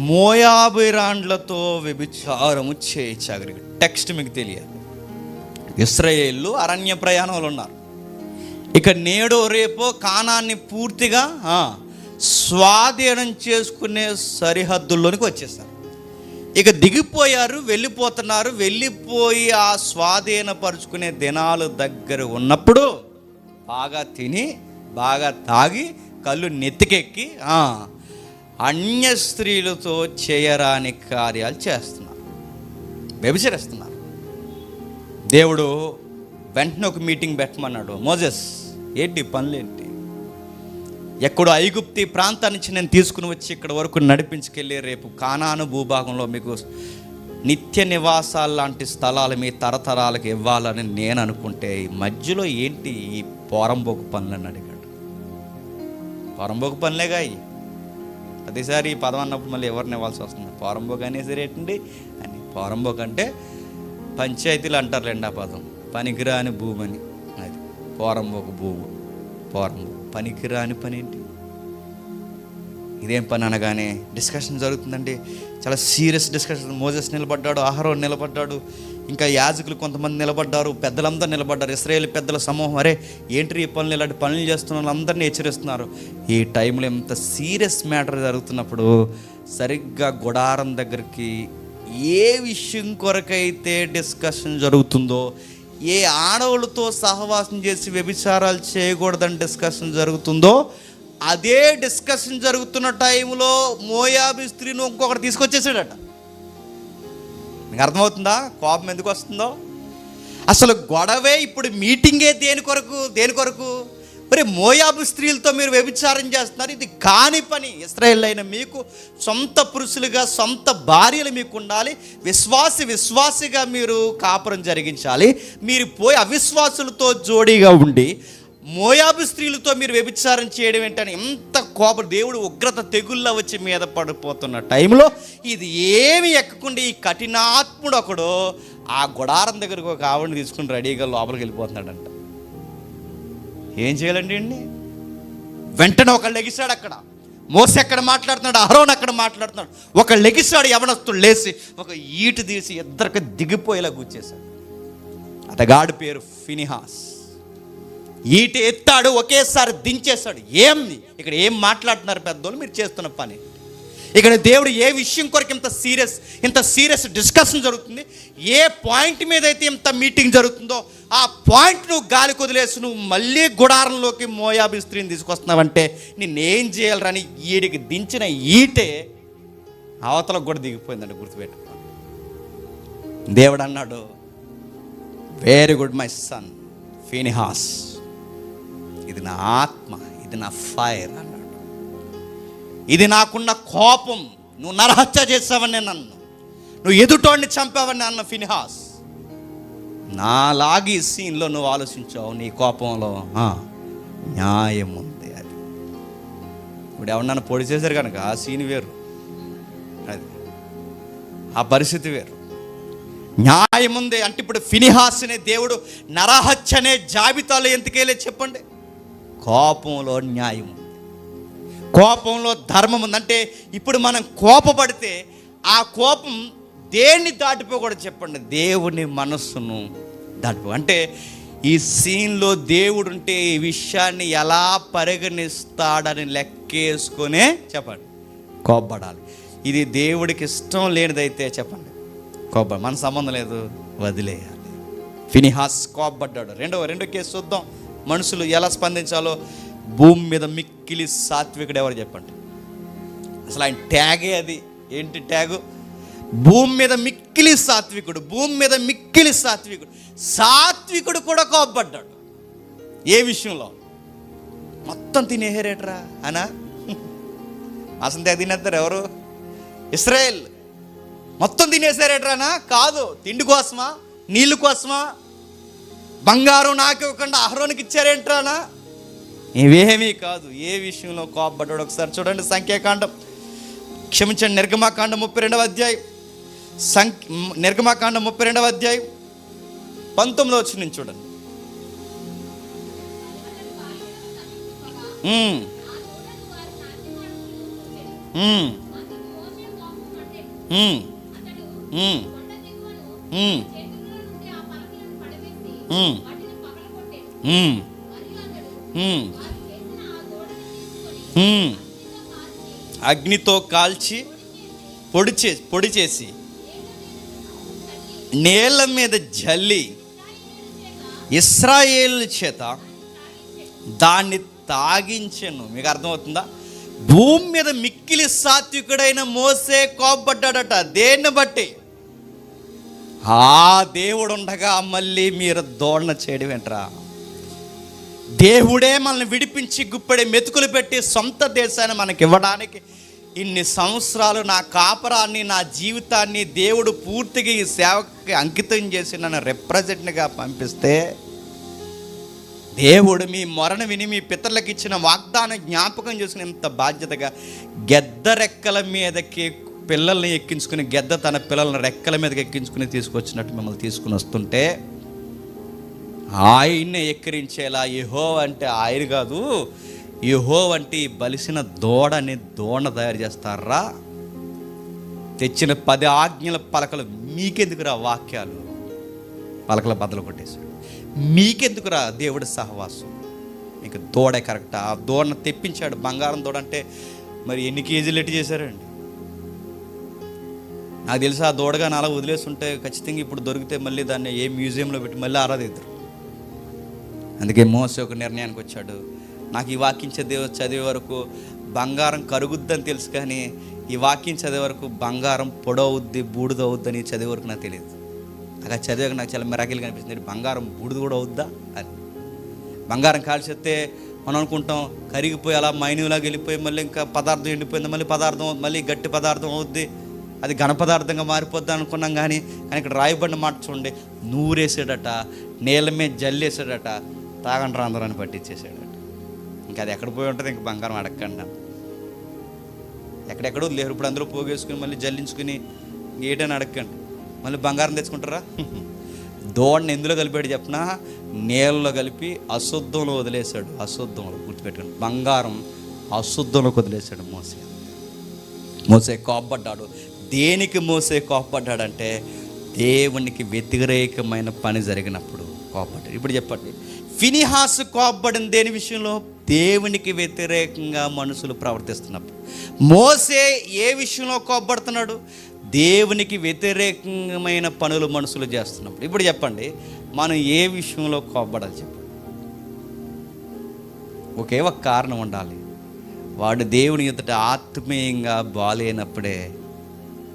మోయాబీరాండ్లతో వ్యభిచారము చేయచాగరి. టెక్స్ట్ మీకు తెలియాలి. ఇశ్రాయేలు అరణ్య ప్రయాణంలో ఉన్నారు. ఇక నేడో రేపో కానాన్ని పూర్తిగా స్వాధీనం చేసుకునే సరిహద్దుల్లోనికి వచ్చేసారు. ఇక దిగిపోయారు, వెళ్ళిపోతున్నారు. వెళ్ళిపోయి ఆ స్వాధీనపరుచుకునే దినాలు దగ్గర ఉన్నప్పుడు బాగా తిని బాగా తాగి కళ్ళు నెత్తికెక్కి అన్య స్త్రీలతో చేయరాని కార్యాలు చేస్తున్నారు, వ్యభిచరిస్తున్నారు. దేవుడు వెంటనే ఒక మీటింగ్ పెట్టమన్నాడు. మోజెస్, ఏంటి పనులేంటి? ఎక్కడో ఐగుప్తి ప్రాంతాన్ని నుంచి నేను తీసుకుని వచ్చి ఇక్కడ వరకు నడిపించుకెళ్ళి రేపు కానాను భూభాగంలో మీకు నిత్య నివాసాలు లాంటి స్థలాలు మీ తరతరాలకు ఇవ్వాలని నేను అనుకుంటే ఈ మధ్యలో ఏంటి ఈ పోరంబోకు పనులని అడిగాడు. పోరంబోకు పనులేగా అయ్యి ప్రతిసారి ఈ పదం అన్నప్పుడు మళ్ళీ ఎవరిని ఇవ్వాల్సి వస్తుంది. పోరంబోకు అనేసరి ఏంటండి అని. పోరంబోకు అంటే పంచాయతీలు అంటారులేండి ఆ పదం. పనికిరాని భూమని, అది పోరంబోకు భూము. పోరంబోకు పనికిరాని పని ఏంటి? ఇదేం పని అనగానే డిస్కషన్ జరుగుతుందండి. చాలా సీరియస్ డిస్కషన్. మోజెస్ నిలబడ్డాడు, అహరోన్ నిలబడ్డాడు, ఇంకా యాజకులు కొంతమంది నిలబడ్డారు, పెద్దలందరూ నిలబడ్డారు. ఇశ్రాయేలు పెద్దల సమూహం, అరే ఏంటి ఈ పనులు, ఇలాంటి పనులు చేస్తున్న వాళ్ళందరినీ హెచ్చరిస్తున్నారు. ఈ టైంలో ఎంత సీరియస్ మ్యాటర్ జరుగుతున్నప్పుడు సరిగ్గా గుడారం దగ్గరికి ఏ విషయం కొరకైతే డిస్కషన్ జరుగుతుందో, ఏ ఆడవులతో సహవాసం చేసి వ్యభిచారాలు చేయకూడదని డిస్కషన్ జరుగుతుందో, అదే డిస్కషన్ జరుగుతున్న టైంలో మోయాబీ స్త్రీని ఇంకొకటి తీసుకొచ్చేసాడట. మీకు అర్థమవుతుందా కోపం ఎందుకు వస్తుందో? అసలు గొడవే ఇప్పుడు మీటింగే దేని కొరకు? మరి మోయాబు స్త్రీలతో మీరు వ్యభిచారం చేస్తున్నారు, ఇది కాని పని. ఇశ్రాయేల్ అయిన మీకు సొంత పురుషులుగా సొంత భార్యలు మీకు ఉండాలి, విశ్వాసిగా మీరు కాపురం జరిగించాలి. మీరు పోయి అవిశ్వాసులతో జోడీగా ఉండి మోయాబు స్త్రీలతో మీరు వ్యభిచారం చేయడం ఏంటని ఎంత కోపం. దేవుడు ఉగ్రత తెగుళ్ళ వచ్చి మీద పడిపోతున్న టైంలో ఇది ఏమి ఎక్కకుండా ఈ కఠినాత్ముడు ఒకడు ఆ గుడారం దగ్గరకు ఒక ఆవిడని తీసుకుని రెడీగా లోపలికి వెళ్ళిపోతున్నాడంట. ఏం చేయాలండి అండి? వెంటనే ఒకళ్ళు లెగిస్తాడు. అక్కడ మోసే అక్కడ మాట్లాడుతున్నాడు, అహరోన్ అక్కడ మాట్లాడుతున్నాడు. ఒకళ్ళు లెగిస్తాడు, యవనస్తుడు లేచి ఒక ఈటు తీసి ఇద్దరికి దిగిపోయేలా కూర్చేశాడు. అతగాడి పేరు ఫినిహాస్. ఈట ఎత్తాడు, ఒకేసారి దించేశాడు. ఇక్కడ ఏం మాట్లాడుతున్నారు పెద్దోళ్ళు? మీరు చేస్తున్న పని. ఇక్కడ దేవుడు ఏ విషయం కొరకు ఇంత సీరియస్ డిస్కషన్ జరుగుతుంది, ఏ పాయింట్ మీద అయితే ఇంత మీటింగ్ జరుగుతుందో ఆ పాయింట్ నువ్వు గాలి కొదిలేసి నువ్వు మళ్ళీ గుడారంలోకి మోయాబీ స్త్రీని తీసుకొస్తున్నావంటే నిన్నేం చేయాలని ఈడికి దించిన ఈటే అవతలకు కూడా దిగిపోయిందండి. గుర్తుపెట్టుకో. దేవుడు అన్నాడు, very good my son Phinehas, ఇది నా ఆత్మ, ఇది నా ఫైర్ అన్నాడు. ఇది నాకున్న కోపం. నువ్వు నరహత్య చేసావని నన్ను, నువ్వు ఎదుటోడిని చంపావని అన్న ఫినిహాస్, నాలాగి సీన్లో నువ్వు ఆలోచించావు. నీ కోపంలో న్యాయం ఉంది. అది ఇప్పుడు ఎవరన్నా పొడి చేశారు కనుక ఆ సీన్ వేరు, అది ఆ పరిస్థితి వేరు. న్యాయం ఉంది అంటే ఇప్పుడు ఫినిహాస్ అనే దేవుడు నరహత్య అనే జాబితాలో ఎందుకెళ్ళే చెప్పండి? కోపంలో న్యాయం ఉంది, కోపంలో ధర్మం ఉంది. అంటే ఇప్పుడు మనం కోపపడితే ఆ కోపం దేన్ని దాటిపోకూడదు చెప్పండి? దేవుని మనస్సును దాటిపో. అంటే ఈ సీన్లో దేవుడు ఉంటే ఈ విషయాన్ని ఎలా పరిగణిస్తాడని లెక్కేసుకునే చెప్పండి కోపపడాలి. ఇది దేవుడికి ఇష్టం లేనిదైతే చెప్పండి కోప, మన సంబంధం లేదు, వదిలేయాలి. ఫినిహాస్ కోపపడ్డాడు. రెండో కేసు చూద్దాం, మనుషులు ఎలా స్పందించాలో. భూమి మీద మిక్కిలి సాత్వికుడు ఎవరు చెప్పండి? అసలు ఆయన ట్యాగే అది. ఏంటి ట్యాగు? భూమి మీద మిక్కిలి సాత్వికుడు. భూమి మీద మిక్కిలి సాత్వికుడు. సాత్వికుడు కూడా కోపపడ్డాడు. ఏ విషయంలో? మొత్తం తినేరేట్రా అనా? అసలు తినేస్తారు ఎవరు? ఇశ్రాయేల్ మొత్తం తినేసారేట్రానా? కాదు. తిండి కోసమా, నీళ్ళు కోసమా, బంగారం నాకు ఇవ్వకుండా అహరోనికి ఇచ్చారేంట్రానా? ఇవేమీ కాదు. ఏ విషయంలో కోపడ్డాడు ఒకసారి చూడండి. నిర్గమాకాండం 32వ అధ్యాయం, నిర్గమాకాండం 32వ అధ్యాయం 19వ వచనం నుంచి చూడండి. అగ్నితో కాల్చి పొడి చేసి నేల మీద జల్లి ఇశ్రాయేలు చేత దాన్ని తాగించెను. మీకు అర్థమవుతుందా? భూమి మీద మిక్కిలి సాత్వికుడైన మోసే కోపడ్డాడట. దేన్ని బట్టి? ఆ దేవుడు ఉండగా మళ్ళీ మీరు దోళన చేయడం ఏంట్రా? దేవుడే మనల్ని విడిపించి గుప్పెడి మెతుకులు పెట్టి సొంత దేశాన్ని మనకి ఇవ్వడానికి ఇన్ని సంవత్సరాలు నా కాపరాన్ని, నా జీవితాన్ని దేవుడు పూర్తిగా ఈ సేవకి అంకితం చేసి నన్ను రిప్రజెంట్గా పంపిస్తే, దేవుడు మీ మొరను విని మీ పితరులకు ఇచ్చిన వాగ్దానం జ్ఞాపకం చేసుకుని ఎంత బాధ్యతగా గెద్ద రెక్కల మీదకి పిల్లల్ని ఎక్కించుకుని, గెద్ద తన పిల్లల్ని రెక్కల మీదకి ఎక్కించుకుని తీసుకొచ్చినట్టు మిమ్మల్ని తీసుకుని వస్తుంటే, ఆయన్నే ఎక్కిరించేలా యెహోవా అంటే ఆయన కాదు, యెహోవా అంటే ఈ బలిసిన దూడని తయారు చేస్తారా? తెచ్చిన 10 ఆజ్ఞల పలకలు మీకెందుకురా? వాక్యాలు పలకల బద్దలు కొట్టేశాడు. మీకెందుకురా దేవుడి సహవాసం? మీకు దూడే కరెక్టా? ఆ దూడను తెప్పించాడు. బంగారం దూడ అంటే మరి ఎన్ని కేజీలు ఎట్టి చేశారండి? నాకు తెలిసి ఆ దూడగా అలా వదిలేసి ఉంటే ఖచ్చితంగా ఇప్పుడు దొరికితే మళ్ళీ దాన్ని ఏ మ్యూజియంలో పెట్టి మళ్ళీ ఆరాధిద్దరు. అందుకే మోసే ఒక నిర్ణయానికి వచ్చాడు. నాకు ఈ వాక్యం చదివే వరకు బంగారం కరుగుద్దని తెలుసు, కానీ ఈ వాక్యం చదివే వరకు బంగారం పొడవుద్ది, బూడిదవుద్దని చదివే వరకు నాకు తెలియదు. అలా చదివాక నాకు చాలా మిరాకిల్ కనిపిస్తుంది. బంగారం బూడిద కూడా అవుద్దా అని. బంగారం కాల్చేస్తే మనం అనుకుంటాం కరిగిపోయి అలా మైనులాగా వెళ్ళిపోయి మళ్ళీ ఇంకా పదార్థం ఎండిపోయింది, మళ్ళీ గట్టి పదార్థం అవుద్ది, అది ఘన పదార్థంగా మారిపోద్ది అనుకున్నాం. కానీ ఇక్కడ రాయబడిన మాట చూడండి, నూరేసాడట, నేల మీద జల్లేసాడట, తాగండి అందరని పట్టించేసాడట. ఇంకా అది ఎక్కడ పోయి ఉంటుంది? ఇంక బంగారం అడగకుండా ఎక్కడెక్కడో లేరు. ఇప్పుడు అందరూ పోగేసుకుని మళ్ళీ జల్లించుకుని ఏటని అడగండి, మళ్ళీ బంగారం తెచ్చుకుంటారా? దోడని ఎందులో కలిపాడు చెప్పినా? నేలలో కలిపి అశుద్ధంలో వదిలేశాడు. అశుద్ధంలో గుర్తుపెట్టుకోండి, బంగారం అశుద్ధంలోకి వదిలేశాడు మోసే కోపడ్డాడు. దేనికి మోసే కోపడ్డాడంటే దేవునికి వ్యతిరేకమైన పని జరిగినప్పుడు కోపడ్డాడు. ఇప్పుడు చెప్పండి, ఫినిహాసు కోపపడిన దేని విషయంలో? దేవునికి వ్యతిరేకంగా మనుషులు ప్రవర్తిస్తున్నప్పుడు. మోసే ఏ విషయంలో కోపడుతున్నాడు? దేవునికి వ్యతిరేకమైన పనులు మనుషులు చేస్తున్నప్పుడు. ఇప్పుడు చెప్పండి, మనం ఏ విషయంలో కోపడాలి చెప్పండి? ఒకే ఒక కారణం ఉండాలి, వాడు దేవుని ఎదుట ఆత్మీయంగా బాలేనప్పుడే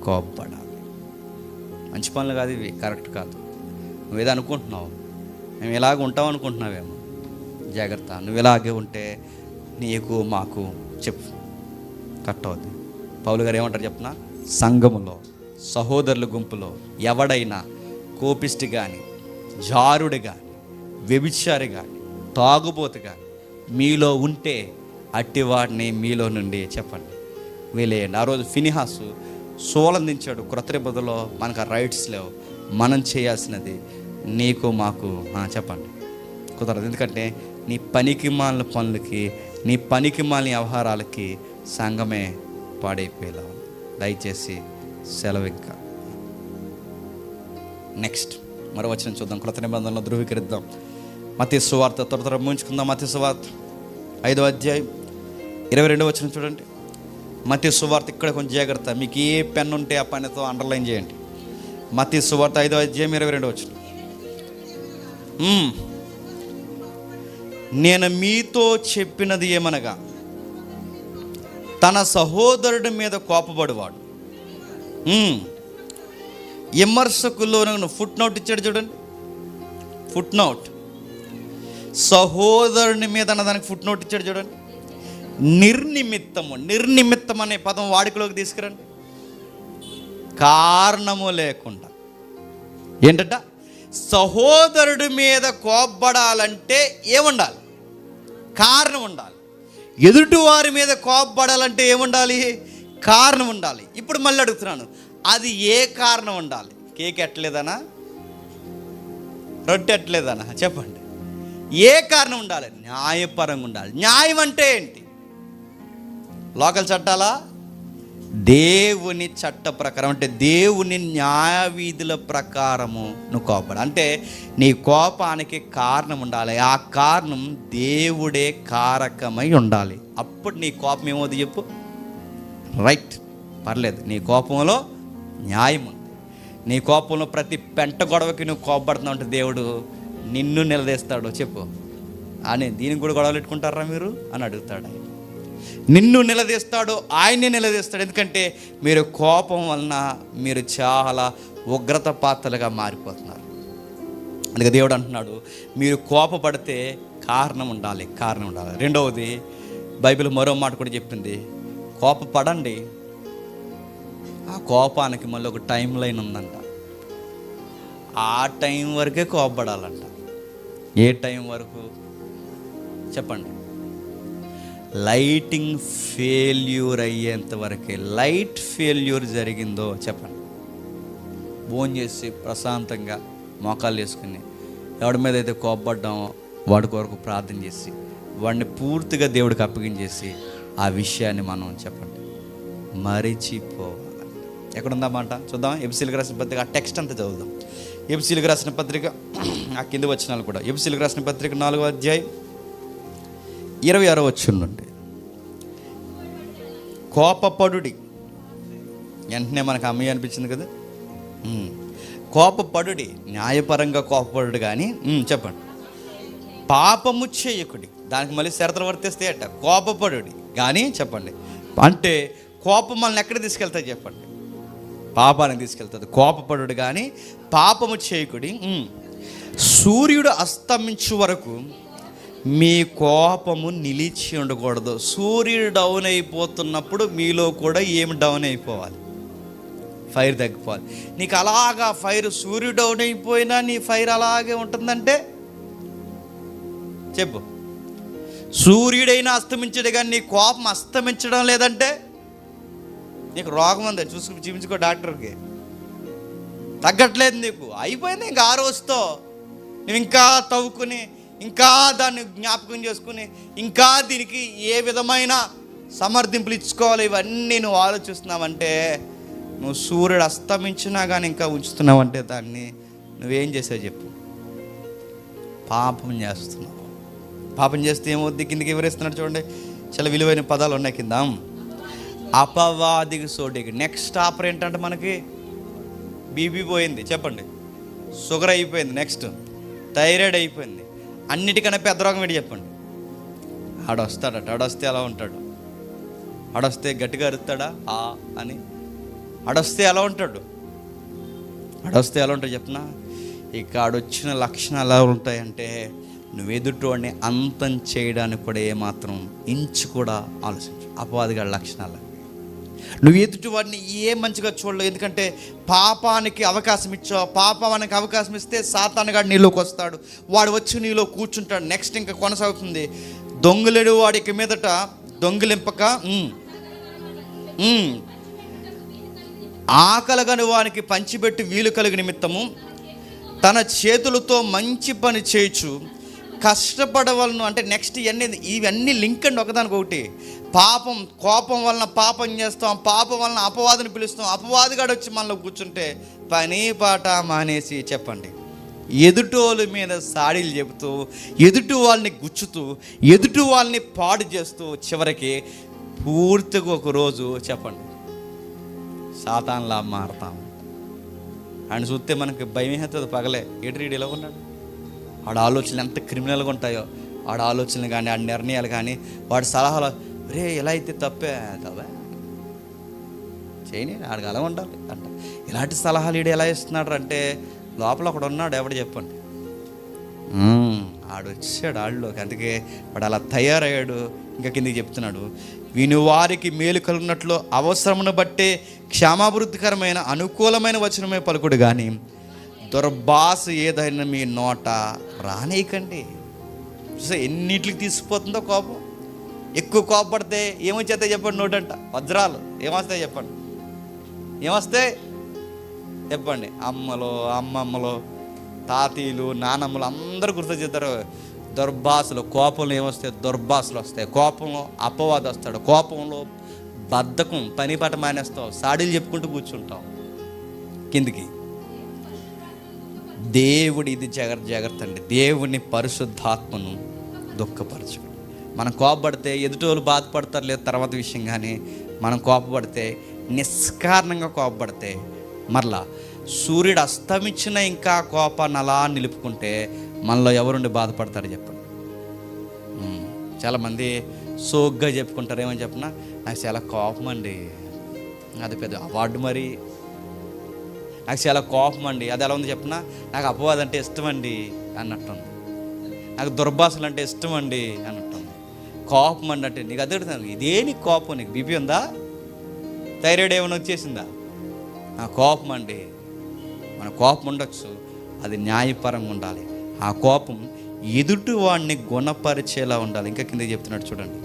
కోపడాలి. మంచి పనులు కాదు ఇవి, కరెక్ట్ కాదు. నువ్వేదో అనుకుంటున్నావు, మేము ఇలాగ ఉంటాం అనుకుంటున్నావేమో, జాగ్రత్త. నువ్వు ఇలాగే ఉంటే నీకు మాకు చెప్పు కట్ అవుద్ది. పౌలు గారు ఏమంటారు చెప్పిన? సంఘములో సహోదరుల గుంపులో ఎవడైనా కోపిష్టి కానీ, జారుడు కానీ, వ్యభిచారి కానీ, తాగుబోతు కానీ మీలో ఉంటే అట్టివాడిని మీలో నుండి చెప్పండి వేలేయండి. ఆ రోజు ఫినిహాసు సోలందించాడు. క్రొత్త నిబంధనలో మనకు ఆ రైట్స్ లేవు. మనం చేయాల్సినది నీకు మాకు చెప్పండి కుదరదు. ఎందుకంటే నీ పనికిమాలిన పనులకి, నీ పనికిమాలిన వ్యవహారాలకి సంఘమే పాడైపోయేలా. దయచేసి సెలవు. ఇంకా నెక్స్ట్ మరో వచనం చూద్దాం. క్రొత్త నిబంధనలో ధృవీకరిద్దాం. మత్తయి సువార్త త్వర ముగించుకుందాం. మత్తయి సువార్త 5వ అధ్యాయం 22వ వచనం చూడండి. మత్తయి సువార్త ఇక్కడ కొంచెం జాగ్రత్త. మీకు ఏ పెన్ ఉంటే ఆ పెన్నుతో అండర్లైన్ చేయండి. మత్తయి సువార్త 5వ అధ్యాయం 22వ వచనం. నేను మీతో చెప్పినది ఏమనగా, తన సహోదరుడి మీద కోపపడువాడు విమర్శకుల్లో ఫుట్ నోట్ ఇచ్చాడు చూడండి. ఫుట్ నోట్, సహోదరుని మీద అన్నదానికి ఫుట్ నోట్ ఇచ్చాడు చూడండి. నిర్నిమిత్తం అనే పదం వాడుకలోకి తీసుకురండి. కారణము లేకుండా ఏంటట? సహోదరుడి మీద కోప్పడాలంటే ఏముండాలి? కారణం ఉండాలి. ఎదుటివారి మీద కోప్పడాలంటే ఏముండాలి? కారణం ఉండాలి. ఇప్పుడు మళ్ళీ అడుగుతున్నాను, అది ఏ కారణం ఉండాలి? కేక్ ఎట్టలేదనా, రొట్టె ఎట్టలేదనా? చెప్పండి, ఏ కారణం ఉండాలి? న్యాయపరంగా ఉండాలి. న్యాయం అంటే ఏంటి? లోకల్ చట్టాలా? దేవుని చట్ట ప్రకారం, అంటే దేవుని న్యాయ వీధుల ప్రకారము నువ్వు కోపడ. అంటే నీ కోపానికి కారణం ఉండాలి. ఆ కారణం దేవుడే కారకమై ఉండాలి. అప్పుడు నీ కోపం ఏమవుతుంది చెప్పు? రైట్, పర్లేదు. నీ కోపంలో న్యాయం ఉంది. నీ కోపంలో ప్రతి పెంట గొడవకి నువ్వు కోపడుతున్నావు అంటే దేవుడు నిన్ను నిలదీస్తాడు. చెప్పు అని, దీనికి కూడా గొడవలు పెట్టుకుంటారా మీరు అని అడుగుతాడు. ఆయన నిన్ను నిలదీస్తాడు, ఆయనే నిలదీస్తాడు. ఎందుకంటే మీరు కోపం వలన మీరు చాలా ఉగ్రత పాత్రలుగా మారిపోతున్నారు. అందుకే దేవుడు అంటున్నాడు, మీరు కోపపడితే కారణం ఉండాలి, కారణం ఉండాలి. రెండవది, బైబిల్ మరో మాట కూడా చెప్పింది, కోపపడండి, ఆ కోపానికి మళ్ళీ ఒక టైం లైన్ ఉందంట. ఆ టైం వరకే కోపపడాలంట. ఏ టైం వరకు చెప్పండి? లైటింగ్ ఫెయిల్యూర్ అయ్యేంత వరకే. లైట్ ఫెయిల్యూర్ జరిగిందో చెప్పండి, భోజనం చేసి ప్రశాంతంగా మోకాలు వేసుకుని ఎవడి మీద అయితే కోపపడ్డామో వాడి కొరకు ప్రార్థన చేసి వాడిని పూర్తిగా దేవుడికి అప్పగించేసి ఆ విషయాన్ని మనం చెప్పండి మరిచిపోవాలి. ఎక్కడుందా మాట చూద్దాం. ఎఫెసీయులకు రాసిన పత్రిక, ఆ టెక్స్ట్ అంతా చదువుదాం. ఎఫెసీయులకు రాసిన పత్రిక, ఆ కింద వచనాలు కూడా. ఎఫెసీయులకు రాసిన పత్రిక 4వ అధ్యాయం 26వ వచనం నుండి, కోపపడుడి. వెంటనే మనకు అమ్మాయి అనిపించింది కదా, కోపపడుడి, న్యాయపరంగా కోపపడుడు కానీ చెప్పండి, పాపము చేయకుడి. దానికి మళ్ళీ షరతులు వర్తిస్తే అట, కోపపడుడి కానీ చెప్పండి. అంటే కోపం మనల్ని ఎక్కడ తీసుకెళ్తాయి చెప్పండి? పాపానికి తీసుకెళ్తుంది. కోపపడుడు కానీ పాపము చేయకుడి. సూర్యుడు అస్తమించు వరకు మీ కోపము నిలిచి ఉండకూడదు. సూర్యుడు డౌన్ అయిపోతున్నప్పుడు మీలో కూడా ఏమి డౌన్ అయిపోవాలి? ఫైర్ తగ్గిపోవాలి. నీకు అలాగా ఫైర్, సూర్యుడు డౌన్ అయిపోయినా నీ ఫైర్ అలాగే ఉంటుందంటే చెప్పు. సూర్యుడైనా అస్తమించడు కానీ నీ కోపం అస్తమించడం లేదంటే నీకు రోగం ఉంది, చూపించుకో డాక్టర్కి. తగ్గట్లేదు, నీకు అయిపోయింది. ఇంకా ఆ రోజుతో నువ్వు ఇంకా తవ్వుకుని, ఇంకా దాన్ని జ్ఞాపకం చేసుకుని, ఇంకా దీనికి ఏ విధమైన సమర్థింపులు ఇచ్చుకోవాలి ఇవన్నీ నువ్వు ఆలోచిస్తున్నావంటే, నువ్వు సూర్యుడు అస్తమించినా కానీ ఇంకా ఉంచుతున్నావంటే దాన్ని నువ్వేం చేసావు చెప్పు? పాపం చేస్తున్నావు. పాపం చేస్తే ఏమవుద్ది? కిందకి వివరిస్తున్నాడు చూడండి, చాలా విలువైన పదాలు ఉన్నాయి కింద. అపవాదికి సోడికి. నెక్స్ట్ ఆపర్ ఏంటంటే మనకి బీపీ పోయింది చెప్పండి, షుగర్ అయిపోయింది, నెక్స్ట్ థైరాయిడ్ అయిపోయింది. అన్నిటికన్నా పెద్ద రోగం ఏంటి చెప్పండి? ఆడొస్తాడట. ఆడొస్తే ఎలా ఉంటాడు? ఆడొస్తే గట్టిగా అరుస్తాడా అని? ఆడొస్తే ఎలా ఉంటాడు? ఆడొస్తే ఎలా ఉంటాడు చెప్పనా? ఇక ఆడొచ్చిన లక్షణాలు ఎలా ఉంటాయంటే, నువ్వు ఎదుటివాడిని అంతం చేయడానికి కూడా ఏమాత్రం ఇంచు కూడా ఆలోచించు. అపవాదిగా లక్షణాలు. నువ్వు ఎదుటి వాడిని ఏ మంచిగా చూడలేవు, ఎందుకంటే పాపానికి అవకాశం ఇచ్చావు. పాపానికి అవకాశం ఇస్తే సాతానుగాడు నీలోకి వస్తాడు, వాడు వచ్చి నీలో కూర్చుంటాడు. నెక్స్ట్ ఇంకా కొనసాగుతుంది, దొంగలేడు వాడికి మీదట దొంగిలింపక ఆకలిగని వానికి పంచిపెట్టి వీలు కలిగి నిమిత్తము తన చేతులతో మంచి పని చేయొచ్చు కష్టపడవలను. అంటే నెక్స్ట్ ఇవన్నీ లింక్ అండి ఒకదానికొకటి. పాపం, కోపం వలన పాపం చేస్తాం, పాపం వలన అపవాదిని పిలుస్తాం, అపవాదిగాడు వచ్చి మనలో కూర్చుంటే పని పాట మానేసి చెప్పండి ఎదుటోళ్ళ మీద సాడీలు చెబుతూ, ఎదుటి వాళ్ళని గుచ్చుతూ, ఎదుటి వాళ్ళని పాడు చేస్తూ చివరికి పూర్తిగా ఒకరోజు చెప్పండి సాతాన్లా మారతాం. ఆయన చూస్తే మనకి భయం అవుతుంది. పగలే ఏడు ఇలా ఉన్నాడు, ఆడ ఆలోచనలు ఎంత క్రిమినల్గా ఉంటాయో, ఆడ ఆలోచనలు కానీ, ఆడ నిర్ణయాలు కానీ, వాడి సలహాలు, రే ఎలా అయితే తప్పే చేయని ఆడికి అలా ఉండాలి అంట. ఇలాంటి సలహాలు ఈడు ఎలా ఇస్తున్నాడు అంటే, లోపల ఒకడు ఉన్నాడు, ఎవడు చెప్పండి, ఆడు వచ్చాడు ఆళ్ళలోకి. అందుకే వాడు అలా తయారయ్యాడు. ఇంకా కిందకి చెప్తున్నాడు, విని వారికి మేలు కలుగునట్లు అవసరమును బట్టే క్షమాభివృద్ధికరమైన అనుకూలమైన వచనమే పలుకుడు కానీ దుర్భాష ఏదైనా మీ నోట రానేయకండి. చూసా ఎన్నిటికి తీసుకుపోతుందో కోపం. ఎక్కువ కోపపడితే ఏమొచ్చేస్తాయి చెప్పండి? నోటంట వజ్రాలు ఏమొస్తాయి చెప్పండి? ఏమొస్తాయి చెప్పండి? అమ్మమ్మలు తాతీలు నానమ్మలు అందరూ గుర్తు చేస్తారు. దుర్భాషలు, కోపంలో ఏమొస్తాయి? దుర్భాషలు వస్తాయి. కోపంలో అపవాది వస్తాడు. కోపంలో బద్ధకం, పని పాట మానేస్తావు, సాడీలు చెప్పుకుంటూ కూర్చుంటావు కిందికి. దేవుడి ఇది జాగ్రత్త అండి. దేవుని పరిశుద్ధాత్మను దుఃఖపరచు. మనం కోపపడితే ఎదుటోళ్ళు బాధపడతారు లేదు తర్వాత విషయం, కానీ మనం కోపపడితే నిష్కారణంగా కోపపడితే మరలా సూర్యుడు అస్తమించిన ఇంకా కోపాన్ని అలా నిలుపుకుంటే మనలో ఎవరుండి బాధపడతారు చెప్పండి? చాలామంది సోగ్గా చెప్పుకుంటారు. ఏమని చెప్పినా, నాకు చాలా కోపం అండి, అది పెద్ద అవార్డు, మరి నాకు చాలా కోపం అండి, అది ఎలా ఉంది చెప్పినా, నాకు అపవాదం అంటే ఇష్టం అండి అన్నట్టుంది, నాకు దుర్భాషలు అంటే ఇష్టం అండి అన్నట్టుంది. కోపం అన్నట్టు నీకు అదే ఇదే నీకు కోపం, నీకు బీపీ ఉందా, థైరాయిడ్ ఏమైనా వచ్చేసిందా? నా కోపం అండి. మన కోపం ఉండొచ్చు, అది న్యాయపరంగా ఉండాలి. ఆ కోపం ఎదుటి వాడిని గుణపరిచేలా ఉండాలి. ఇంకా కింద చెప్తున్నాడు చూడండి,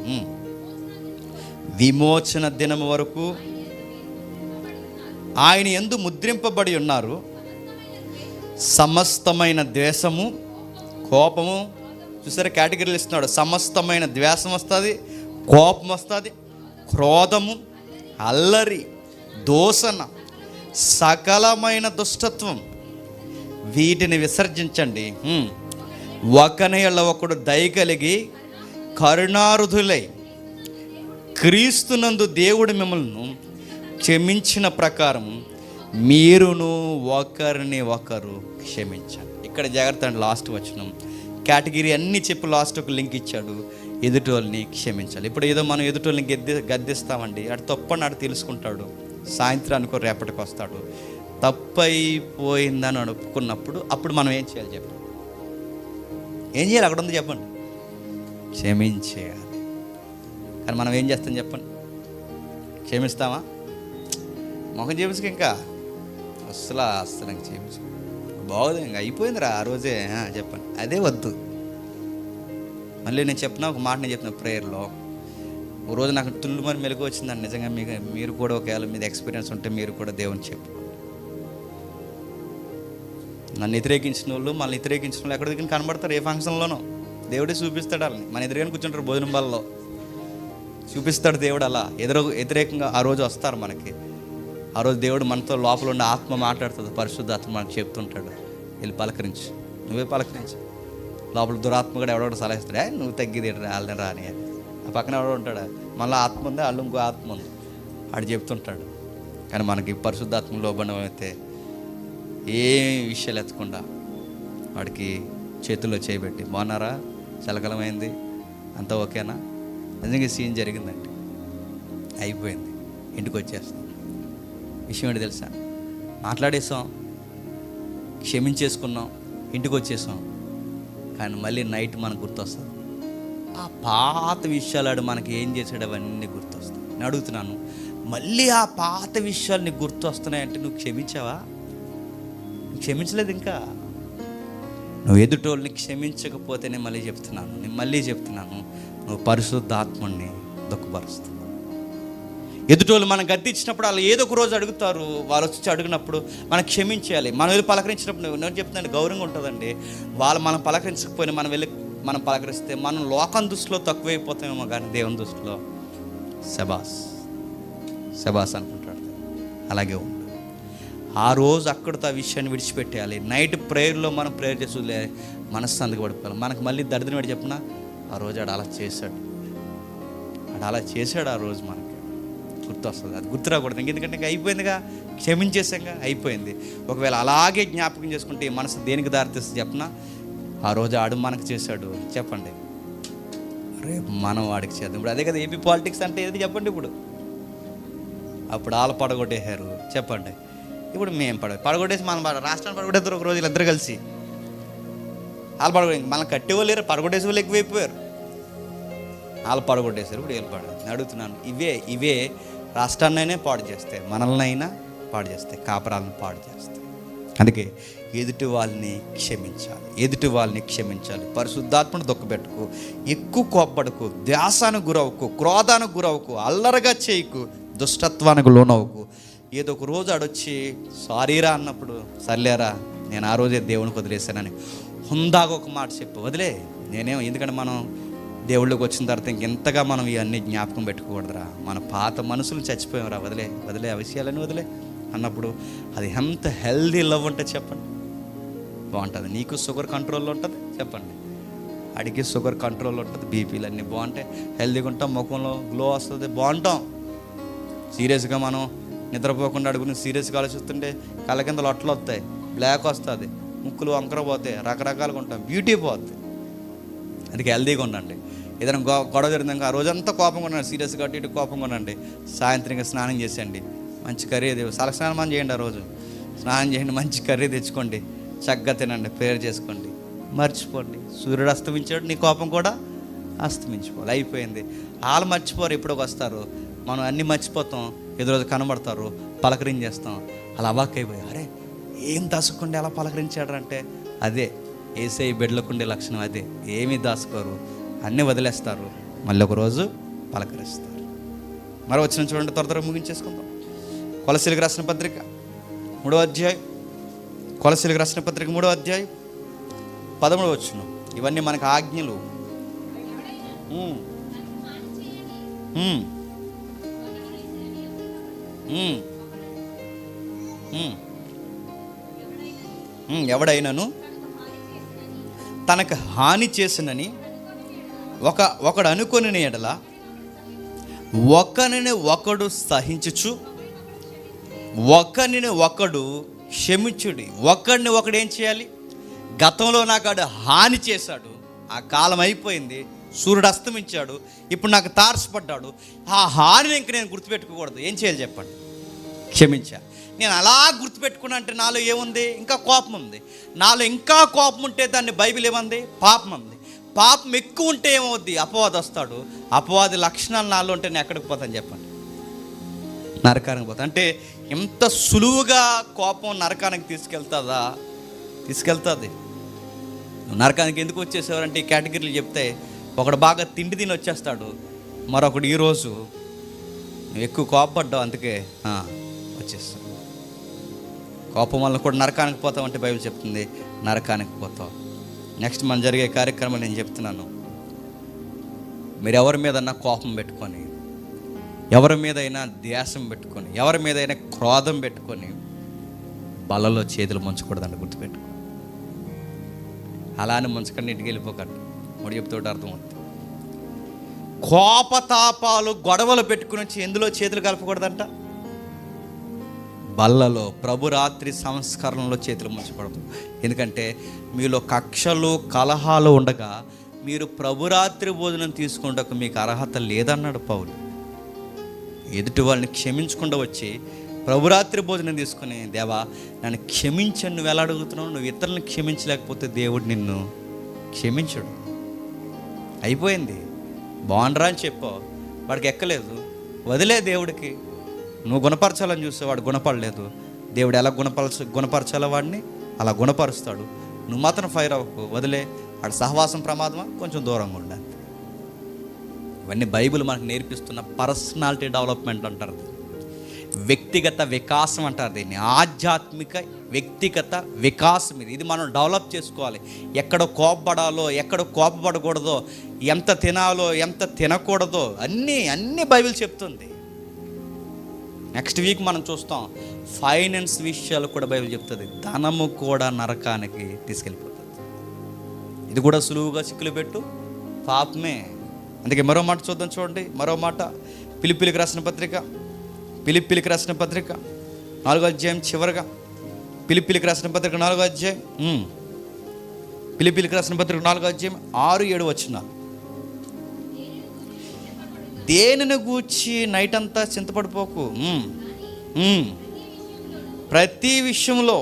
విమోచన దినము వరకు ఆయన యందు ముద్రింపబడి ఉన్నారు. సమస్తమైన ద్వేషము, కోపము, చూసారా కేటగిరీలు ఇస్తున్నాడు. సమస్తమైన ద్వేషం వస్తుంది, కోపం వస్తుంది, క్రోధము, అల్లరి, దూషణ, సకలమైన దుష్టత్వం, వీటిని విసర్జించండి. ఒకని యెడల ఒకడు దయ కలిగి కరుణారుధులై క్రీస్తునందు దేవుడు మిమ్మల్ని క్షమించిన ప్రకారం మీరును ఒకరిని ఒకరు క్షమించండి. ఇక్కడ జాగ్రత్త అండి. లాస్ట్ వచనం కేటగిరీ అన్నీ చెప్పి లాస్ట్ ఒక లింక్ ఇచ్చాడు. ఎదుటోళ్ళని క్షమించాలి. ఇప్పుడు ఏదో మనం ఎదుటోళ్ళని గద్దిస్తామండి, అటు తప్పని అటు తెలుసుకుంటాడు, సాయంత్రానికి రేపటికి వస్తాడు. తప్పైపోయిందని అనుకున్నప్పుడు అప్పుడు మనం ఏం చేయాలి చెప్పండి? ఏం చేయాలి? అక్కడ ఉంది చెప్పండి, క్షమించేయాలి. కానీ మనం ఏం చేస్తాం చెప్పండి? క్షమిస్తామా? మొహం చేపించుకు, ఇంకా అస్సలు ఇంక చేపించు, బాగోదు, ఇంకా అయిపోయిందిరా ఆ రోజే చెప్పండి. అదే వద్దు. మళ్ళీ నేను చెప్పిన ఒక మాట, నేను చెప్పిన ప్రేయర్లో, ఓ రోజు నాకు తుల్లు మరి మెలుగు వచ్చిందండి. నిజంగా మీరు కూడా ఒకవేళ మీద ఎక్స్పీరియన్స్ ఉంటే మీరు కూడా దేవుని చెప్పు. నన్ను వ్యతిరేకించిన వాళ్ళు ఎక్కడ దగ్గర కనబడతారు? ఏ ఫంక్షన్లోనో దేవుడే చూపిస్తాడు వాళ్ళని. మన ఎదురుగానే కూర్చుంటారు భోజనం బాల్లో, చూపిస్తాడు దేవుడు. అలా వ్యతిరేకంగా ఆ రోజు వస్తారు మనకి. ఆ రోజు దేవుడు మనతో లోపల ఉండే ఆత్మ మాట్లాడుతుంది, పరిశుద్ధ ఆత్మ మనకు చెప్తుంటాడు, వెళ్ళి పలకరించి, నువ్వే పలకరించి. లోపల దురాత్మ కూడా ఎవడో సలహా ఇస్తాడే, నువ్వు తగ్గిది వాళ్ళని రాని. ఆ పక్కన ఎవడో ఉంటాడా, మళ్ళీ ఆత్మ ఉంది, వాళ్ళు ఇంకో ఆత్మ ఉంది, ఆడు చెప్తుంటాడు. కానీ మనకి పరిశుద్ధాత్మ లోబడం అయితే ఏ విషయాలు ఎత్తకుండా వాడికి చేతుల్లో చేయబెట్టి, బాగున్నారా, చలకలమైంది, అంతా ఓకేనా? నిజంగా సీన్ జరిగిందండి, అయిపోయింది, ఇంటికి వచ్చేస్తాం. విషయం ఏంటి తెలుసా? మాట్లాడేసాం, క్షమించేసుకున్నాం, ఇంటికి వచ్చేసాం. కానీ మళ్ళీ నైట్ మనకు గుర్తొస్తుంది ఆ పాత విషయాలు. మనకి ఏం చేశాడు అవన్నీ గుర్తొస్తాయి. నేను అడుగుతున్నాను, మళ్ళీ ఆ పాత విషయాలు నీకు గుర్తొస్తున్నాయంటే నువ్వు క్షమించావా? క్షమించలేదు. ఇంకా నువ్వు ఎదుటోళ్ళని క్షమించకపోతే నేను మళ్ళీ చెప్తున్నాను, నువ్వు పరిశుద్ధాత్మని దుఃఖపరుస్తావు. ఎదుటోళ్ళు మనం గద్దించినప్పుడు వాళ్ళు ఏదో ఒక రోజు అడుగుతారు, వాళ్ళు వచ్చి అడిగినప్పుడు మనం క్షమించాలి. మనం వెళ్ళి పలకరించినప్పుడు నేను చెప్తున్నాను, గౌరవంగా ఉంటుందండి. వాళ్ళు మనం పలకరించకపోయినా మనం పలకరిస్తే మనం లోకం దృష్టిలో తక్కువైపోతామేమో, కానీ దేవుని దృష్టిలో శబాస్ అనుకుంటాడు. అలాగే ఉండు. ఆ రోజు అక్కడితో ఆ విషయాన్ని విడిచిపెట్టేయాలి. నైట్ ప్రేయర్లో మనం ప్రేయర్ చేసి మనశ్శాంతికి పడిపోవాలి. మనకు మళ్ళీ దరిద్రం ఏంటి చెప్పినా, ఆ రోజు ఆడు అలా చేశాడు ఆ రోజు మనకి గుర్తొస్తుంది. అది గుర్తు రాకూడదు. ఎందుకంటే ఇంకా అయిపోయిందిగా, క్షమించేసాంగా, అయిపోయింది. ఒకవేళ అలాగే జ్ఞాపకం చేసుకుంటే మనసు దేనికి దారితీస్తుంది చెప్పనా? ఆ రోజు ఆడు మనకు చేశాడు, చెప్పండి, రేపు మనం వాడికి చేద్దాం. ఇప్పుడు అదే కదా ఏపీ పాలిటిక్స్ అంటే ఏది చెప్పండి? అప్పుడు వాళ్ళు పడగొట్టేశారు, చెప్పండి. ఇప్పుడు మేము పడగొట్టేసి మనం రాష్ట్రాన్ని పడగొట్టేస్తారు. ఒక రోజు వీళ్ళిద్దరు కలిసి వాళ్ళు పడగొట్టే, మనం కట్టేవాళ్ళు లేరు, పడగొట్టేసే వాళ్ళు ఎక్కువైపోయారు. వాళ్ళు పడగొట్టేశారు, ఇప్పుడు వీళ్ళు నేను అడుగుతున్నాను, ఇవే రాష్ట్రాన్నైనా పాడు చేస్తాయి, మనల్నైనా పాడు చేస్తాయి, కాపురాలను పాడు చేస్తాయి. అందుకే ఎదుటి వాళ్ళని క్షమించాలి. పరిశుద్ధాత్మను దుఃఖపెట్టుకు, ఎక్కువ కోప్పడకు, ధ్యాసానికి గురవుకు, క్రోధానికి గురవుకు, అల్లరిగా చేయకు, దుష్టత్వానికి లోనవుకు. ఏదో ఒక రోజు ఆడొచ్చి సారీరా అన్నప్పుడు, సర్లేరా నేను ఆ రోజే దేవునికి వదిలేశానని హుందాగా ఒక మాట చెప్పు, వదిలే. ఎందుకంటే మనం దేవుళ్ళకి వచ్చిన తర్వాత ఇంకెంతగా మనం ఇవన్నీ జ్ఞాపకం పెట్టుకోకూడదురా, మన పాత మనసులు చచ్చిపోయాంరా, వదిలే ఆ విషయాలని వదిలే అన్నప్పుడు అది ఎంత హెల్దీ లవ్ ఉంటుంది చెప్పండి. బాగుంటుంది. నీకు షుగర్ కంట్రోల్లో ఉంటుంది చెప్పండి, అడిగి షుగర్ కంట్రోల్లో ఉంటుంది, బీపీలు అన్నీ బాగుంటాయి, హెల్దీగా ఉంటాం, ముఖంలో గ్లో వస్తుంది, బాగుంటాం. సీరియస్గా మనం నిద్రపోకుండా అడుగుని సీరియస్గా ఆలోచిస్తుంటే కళ్ళ కింద లొట్టలు వస్తాయి, బ్లాక్ వస్తుంది, ముక్కులు వంకర పోతాయి, రకరకాలుగా ఉంటాం, బ్యూటీ పోతుంది. అందుకే హెల్దీగా ఉండండి. ఏదైనా గొడవ జరిగింది ఆ రోజంతా కోపంగా ఉండండి, సీరియస్గా అటు ఇటు కోపంగా ఉండండి. సాయంత్రంగా స్నానం చేసేయండి, మంచి కర్రీ సల స్నానం చేయండి, ఆ రోజు స్నానం చేయండి, మంచి కర్రీ తెచ్చుకోండి, చక్కగా తినండి, ప్రేయర్ చేసుకోండి, మర్చిపోండి. సూర్యుడు అస్తమించాడు, నీ కోపం కూడా అస్తమించిపోవాలి, అయిపోయింది. వాళ్ళు మర్చిపోరు, ఎప్పుడో వస్తారు, మనం అన్నీ మర్చిపోతాం, ఎదురోజు కనబడతారు, పలకరించేస్తాం. అలా అవాక్కైపోయి, అరే ఏం దాచుకుంటే అలా పలకరించాడంటే అదే యేసయ్య బిడ్డలకుండే లక్షణం. అదే ఏమీ దాచుకోరు, అన్నీ వదిలేస్తారు, మళ్ళీ ఒకరోజు పలకరిస్తారు. మరో వచ్చిన చూడండి, త్వరగా ముగించేసుకుందాం. కొలసీలకు రాసిన పత్రిక 3వ అధ్యాయం, 3వ అధ్యాయం 13వ వచనం. ఇవన్నీ మనకు ఆజ్ఞలు. ఎవడైనాను తనకు హాని చేసినని ఒకడు అనుకొని ఎడల ఒకరిని ఒకడు సహించుచు, ఒకరిని ఒకడు క్షమించుడి. ఒకడిని ఒకడు ఏం చేయాలి? గతంలో నాకు ఆడు హాని చేశాడు, ఆ కాలం అయిపోయింది, సూర్యుడు అస్తమించాడు, ఇప్పుడు నాకు తారసపడ్డాడు, ఆ హానిని ఇంక నేను గుర్తుపెట్టుకోకూడదు. ఏం చేయాలి చెప్పండి? క్షమించా. నేను అలా గుర్తుపెట్టుకున్నా అంటే నాలో ఏముంది? ఇంకా కోపం ఉంది. నాలో ఇంకా కోపం ఉంటే దాన్ని బైబిల్ ఏమంది? పాపం ఉంది. పాపం ఎక్కువ ఉంటే ఏమవుద్ది? అపవాది వస్తాడు. అపవాది లక్షణాలు నాలో ఉంటే నేను ఎక్కడికి పోతాను చెప్పండి? నరకానికి పోతా. అంటే ఎంత సులువుగా కోపం నరకానికి తీసుకెళ్తుంది. నరకానికి ఎందుకు వచ్చేసేవారంటే ఈ కేటగిరీలు చెప్తే, ఒకడు బాగా తిండి తిని వచ్చేస్తాడు, మరొకడు ఈరోజు నువ్వు ఎక్కువ కోపపడ్డావు అందుకే వచ్చేస్తావు. కోపం వల్ల కూడా నరకానికి పోతావు అంటే బైబిల్ చెప్తుంది, నరకానికి పోతావు. నెక్స్ట్ మనం జరిగే కార్యక్రమం నేను చెప్తున్నాను. మీరు ఎవరి మీదన్నా కోపం పెట్టుకొని, ఎవరి మీదైనా ద్వేషం పెట్టుకొని, ఎవరి మీదైనా క్రోధం పెట్టుకొని బలలో చేతులు ముంచకూడదండి, గుర్తుపెట్టుకో. అలానే ముంచకండి, ఇంటికి వెళ్ళిపోకండి. మూడు చెప్తోటి అర్థమవుతుంది. కోపతాపాలు గొడవలు పెట్టుకుని వచ్చి ఎందులో చేతులు కలపకూడదంట? బల్లలో, ప్రభు రాత్రి సంస్కరణలో చేతులు ముంచకూడదు. ఎందుకంటే మీలో కక్షలు కలహాలు ఉండగా మీరు ప్రభురాత్రి భోజనం తీసుకుంటకు మీకు అర్హత లేదన్నాడు పౌలు. ఎదుటి వాళ్ళని క్షమించకుండా వచ్చి ప్రభురాత్రి భోజనం తీసుకుని, దేవా నన్ను క్షమించని నువ్వు ఎలా అడుగుతున్నావు? నువ్వు ఇతరులను క్షమించలేకపోతే దేవుడు నిన్ను క్షమించడు. అయిపోయింది, బాగుండరా అని చెప్పావు, వాడికి ఎక్కలేదు, వదిలే. దేవుడికి నువ్వు గుణపరచాలని చూస్తే వాడు గుణపడలేదు. దేవుడు ఎలా గుణపరచాలో వాడిని అలా గుణపరుస్తాడు. నువ్వు మాత్రం ఫైర్ అవ్వకు, వదిలే. వాడి సహవాసం ప్రమాదమా, కొంచెం దూరంగా ఉండాలి. ఇవన్నీ బైబిల్ మనకు నేర్పిస్తున్న పర్సనాలిటీ డెవలప్మెంట్ అంటారు, వ్యక్తిగత వికాసం అంటారు దీన్ని. ఆధ్యాత్మిక వ్యక్తిగత వికాసం ఇది మనం డెవలప్ చేసుకోవాలి. ఎక్కడ కోపపడాలో, ఎక్కడ కోపపడకూడదో, ఎంత తినాలో, ఎంత తినకూడదో అన్నీ బైబిల్ చెప్తుంది. నెక్స్ట్ వీక్ మనం చూస్తాం, ఫైనాన్స్ విషయాలు కూడా బైబిల్ చెప్తుంది. ధనము కూడా నరకానికి తీసుకెళ్ళిపోతుంది. ఇది కూడా సులువుగా చిక్కులు పెట్టు పాపమే. అందుకే మరో మాట చూద్దాం, చూడండి మరో మాట. ఫిలిప్పీలకు రాసిన పత్రిక 4వ అధ్యాయం చివరగా, ఫిలిప్పీలకు రాసిన పత్రిక 4వ అధ్యాయం, ఫిలిప్పీలకు రాసిన పత్రిక 4వ అధ్యాయం 6-7 వచనాలు. దేనిని గూర్చి నైట్ అంతా చింతపడిపోకు, ప్రతి విషయంలో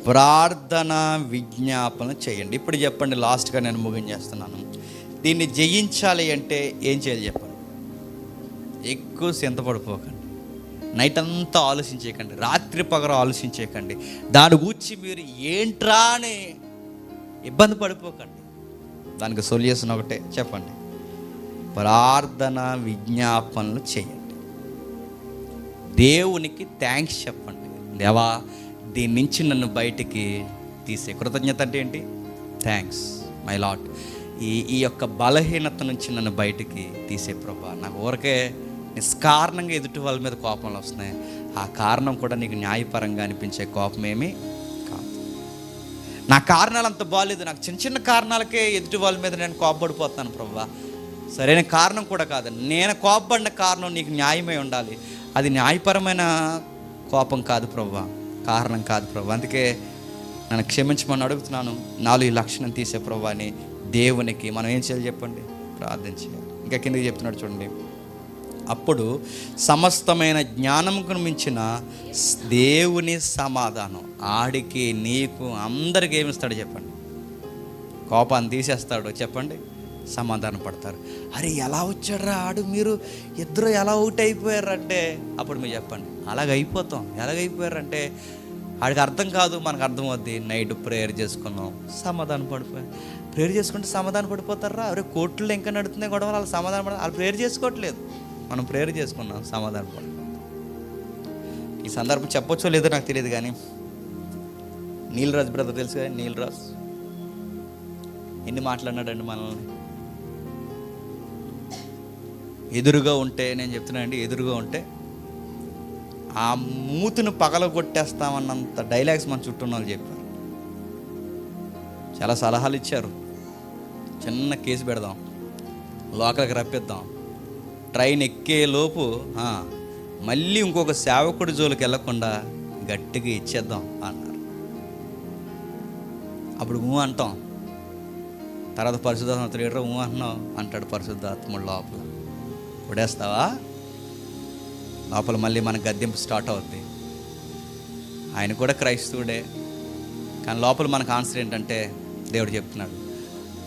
ప్రార్థన విజ్ఞాపన చేయండి. ఇప్పుడు చెప్పండి, లాస్ట్గా నేను ముగించేస్తున్నాను. దీన్ని జయించాలి అంటే ఏం చేయాలి చెప్పండి? ఎక్కువ చింతపడిపోకండి. నైట్ అంతా ఆలోచించేయకండి, రాత్రి పగలు ఆలోచించేయకండి. దాని గురించి మీరు ఏంట్రా అని ఇబ్బంది పడిపోకండి. దానికి సొల్యూషన్ ఒకటే చెప్పండి, ప్రార్థన విజ్ఞాపనలు చేయండి. దేవునికి థ్యాంక్స్ చెప్పండి. దేవా, దీని నుంచి నన్ను బయటికి తీసే. కృతజ్ఞత అంటే ఏంటి? థ్యాంక్స్ మై లార్డ్, ఈ యొక్క బలహీనత నుంచి నన్ను బయటికి తీసే ప్రభా. నాకు ఊరికే నిష్కారణంగా ఎదుటి వాళ్ళ మీద కోపంలో వస్తున్నాయి. ఆ కారణం కూడా నీకు న్యాయపరంగా అనిపించే కోపమేమీ కాదు. నా కారణాలు అంత బాగాలేదు, నాకు చిన్న చిన్న కారణాలకే ఎదుటి వాళ్ళ మీద నేను కోపపడిపోతున్నాను ప్రభా. సరైన కారణం కూడా కాదు, నేను కోపపడిన కారణం నీకు న్యాయమై ఉండాలి. అది న్యాయపరమైన కోపం కాదు ప్రభా, కారణం కాదు ప్రభా. అందుకే నన్ను క్షమించమని అడుగుతున్నాను. నాలో ఈ లక్షణం తీసే ప్రభా అని దేవునికి మనం ఏం చేయాలి చెప్పండి? ప్రార్థన చేయాలి. ఇంకా కిందకి చెప్తున్నాడు చూడండి, అప్పుడు సమస్తమైన జ్ఞానంకు మించిన దేవుని సమాధానం ఆడికి నీకు అందరికీ ఏమిస్తాడు చెప్పండి? కోపాన్ని తీసేస్తాడు చెప్పండి, సమాధానం పడతారు. అరే ఎలా వచ్చాడ్రా ఆడు, మీరు ఇద్దరు ఎలా అవుట్ అయిపోయారంటే అప్పుడు మీరు చెప్పండి అలాగైపోతాం. ఎలాగైపోయారంటే ఆడికి అర్థం కాదు, మనకు అర్థం అవుద్ది. నైట్ ప్రేయర్ చేసుకున్నాం, సమాధానం పడిపోయాం. ప్రేయర్ చేసుకుంటే సమాధానం పడిపోతారా? అరే కోర్టులో ఇంకా నడుతున్నాయి గొడవలు, వాళ్ళు సమాధానం పడ, వాళ్ళు ప్రేయర్ చేసుకోవట్లేదు, మనం ప్రేయర్ చేసుకున్నాం, సమాధానం పడిపోతాం. ఈ సందర్భం చెప్పొచ్చో లేదో నాకు తెలియదు, కానీ నీలరాజు బ్రదర్ తెలుసు కదా, నీలరాజు ఎన్ని మాట్లాడినాడండి మనల్ని. ఎదురుగా ఉంటే, నేను చెప్తున్నానండి, ఎదురుగా ఉంటే ఆ మూతును పగలగొట్టేస్తామన్నంత డైలాగ్స్ మన చుట్టూ వాళ్ళు చెప్పారు. చాలా సలహాలు ఇచ్చారు. చిన్న కేసు పెడదాం, లోకల్కి రప్పిద్దాం, ట్రైన్ ఎక్కేలోపు మళ్ళీ ఇంకొక సేవకుడి జోలికి వెళ్ళకుండా గట్టిగా ఇచ్చేద్దాం అన్నారు. అప్పుడు అంటాం, తర్వాత పరిశుద్ధాత్మ లీడర్ అంటున్నావు అంటాడు. పరిశుద్ధాత్ముడు లోపల కొడేస్తావా, లోపల మళ్ళీ మన గద్దెంపు స్టార్ట్ అవుద్ది. ఆయన కూడా క్రైస్తవుడే, కానీ లోపల మనకు ఆన్సర్ ఏంటంటే దేవుడు చెప్తున్నాడు.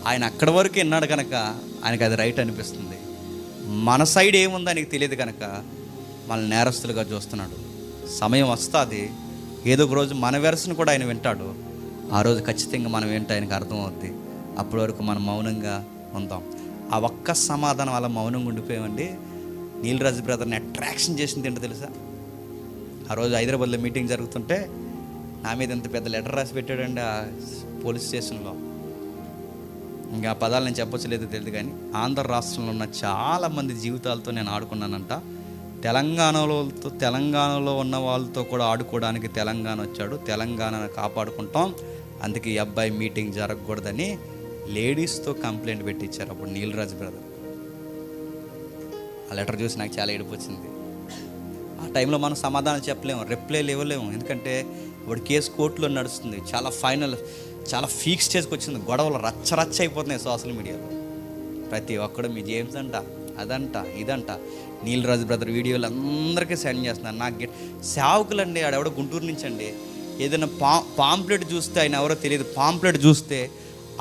ఆయన అక్కడి వరకు విన్నాడు కనుక ఆయనకు అది రైట్ అనిపిస్తుంది. మన సైడ్ ఏముందో ఆయనకి తెలియదు కనుక మనల్ని నేరస్తులుగా చూస్తున్నాడు. సమయం వస్తుంది, ఏదో ఒక రోజు మన వెరసను కూడా ఆయన వింటాడు. ఆ రోజు ఖచ్చితంగా మనం ఏంటో ఆయనకు అర్థమవుద్ది. అప్పటి వరకు మనం మౌనంగా ఉందాం. ఆ ఒక్క సమాధానం అలా మౌనంగా ఉండిపోయామండి. నీలరాజు బ్రదర్ని అట్రాక్షన్ చేసింది ఏంటో తెలుసా? ఆ రోజు హైదరాబాద్లో మీటింగ్ జరుగుతుంటే నా మీద ఎంత పెద్ద లెటర్ రాసి పెట్టాడండి ఆ పోలీస్ స్టేషన్లో. ఇంకా ఆ పదాలు నేను చెప్పొచ్చలేదు తెలియదు, కానీ ఆంధ్ర రాష్ట్రంలో ఉన్న చాలామంది జీవితాలతో నేను ఆడుకున్నానంట. తెలంగాణలో ఉన్న వాళ్ళతో కూడా ఆడుకోవడానికి తెలంగాణ వచ్చాడు. తెలంగాణను కాపాడుకుంటాం, అందుకే ఈ అబ్బాయి మీటింగ్ జరగకూడదని లేడీస్తో కంప్లైంట్ పెట్టించారు అప్పుడు నీలరాజు బ్రదర్. ఆ లెటర్ చూసి నాకు చాలా ఏడుపు వచ్చింది. ఆ టైంలో మనం సమాధానం చెప్పలేము, రిప్లైలు ఇవ్వలేము, ఎందుకంటే ఇప్పుడు కేసు కోర్టులో నడుస్తుంది. చాలా ఫీక్ స్టేజ్కి వచ్చింది. గొడవలు రచ్చ అయిపోతున్నాయి సోషల్ మీడియాలో. ప్రతి ఒక్కడు మీ జేమ్స్ అంట, అదంట, ఇదంట. నీలరాజు బ్రదర్ వీడియోలు అందరికీ సెండ్ చేస్తున్నారు. నాకు సేవకులు అండి, ఆడెవడో గుంటూరు నుంచి అండి, ఏదైనా పాంప్లెట్ చూస్తే, ఆయన ఎవరో తెలియదు, పాంప్లెట్ చూస్తే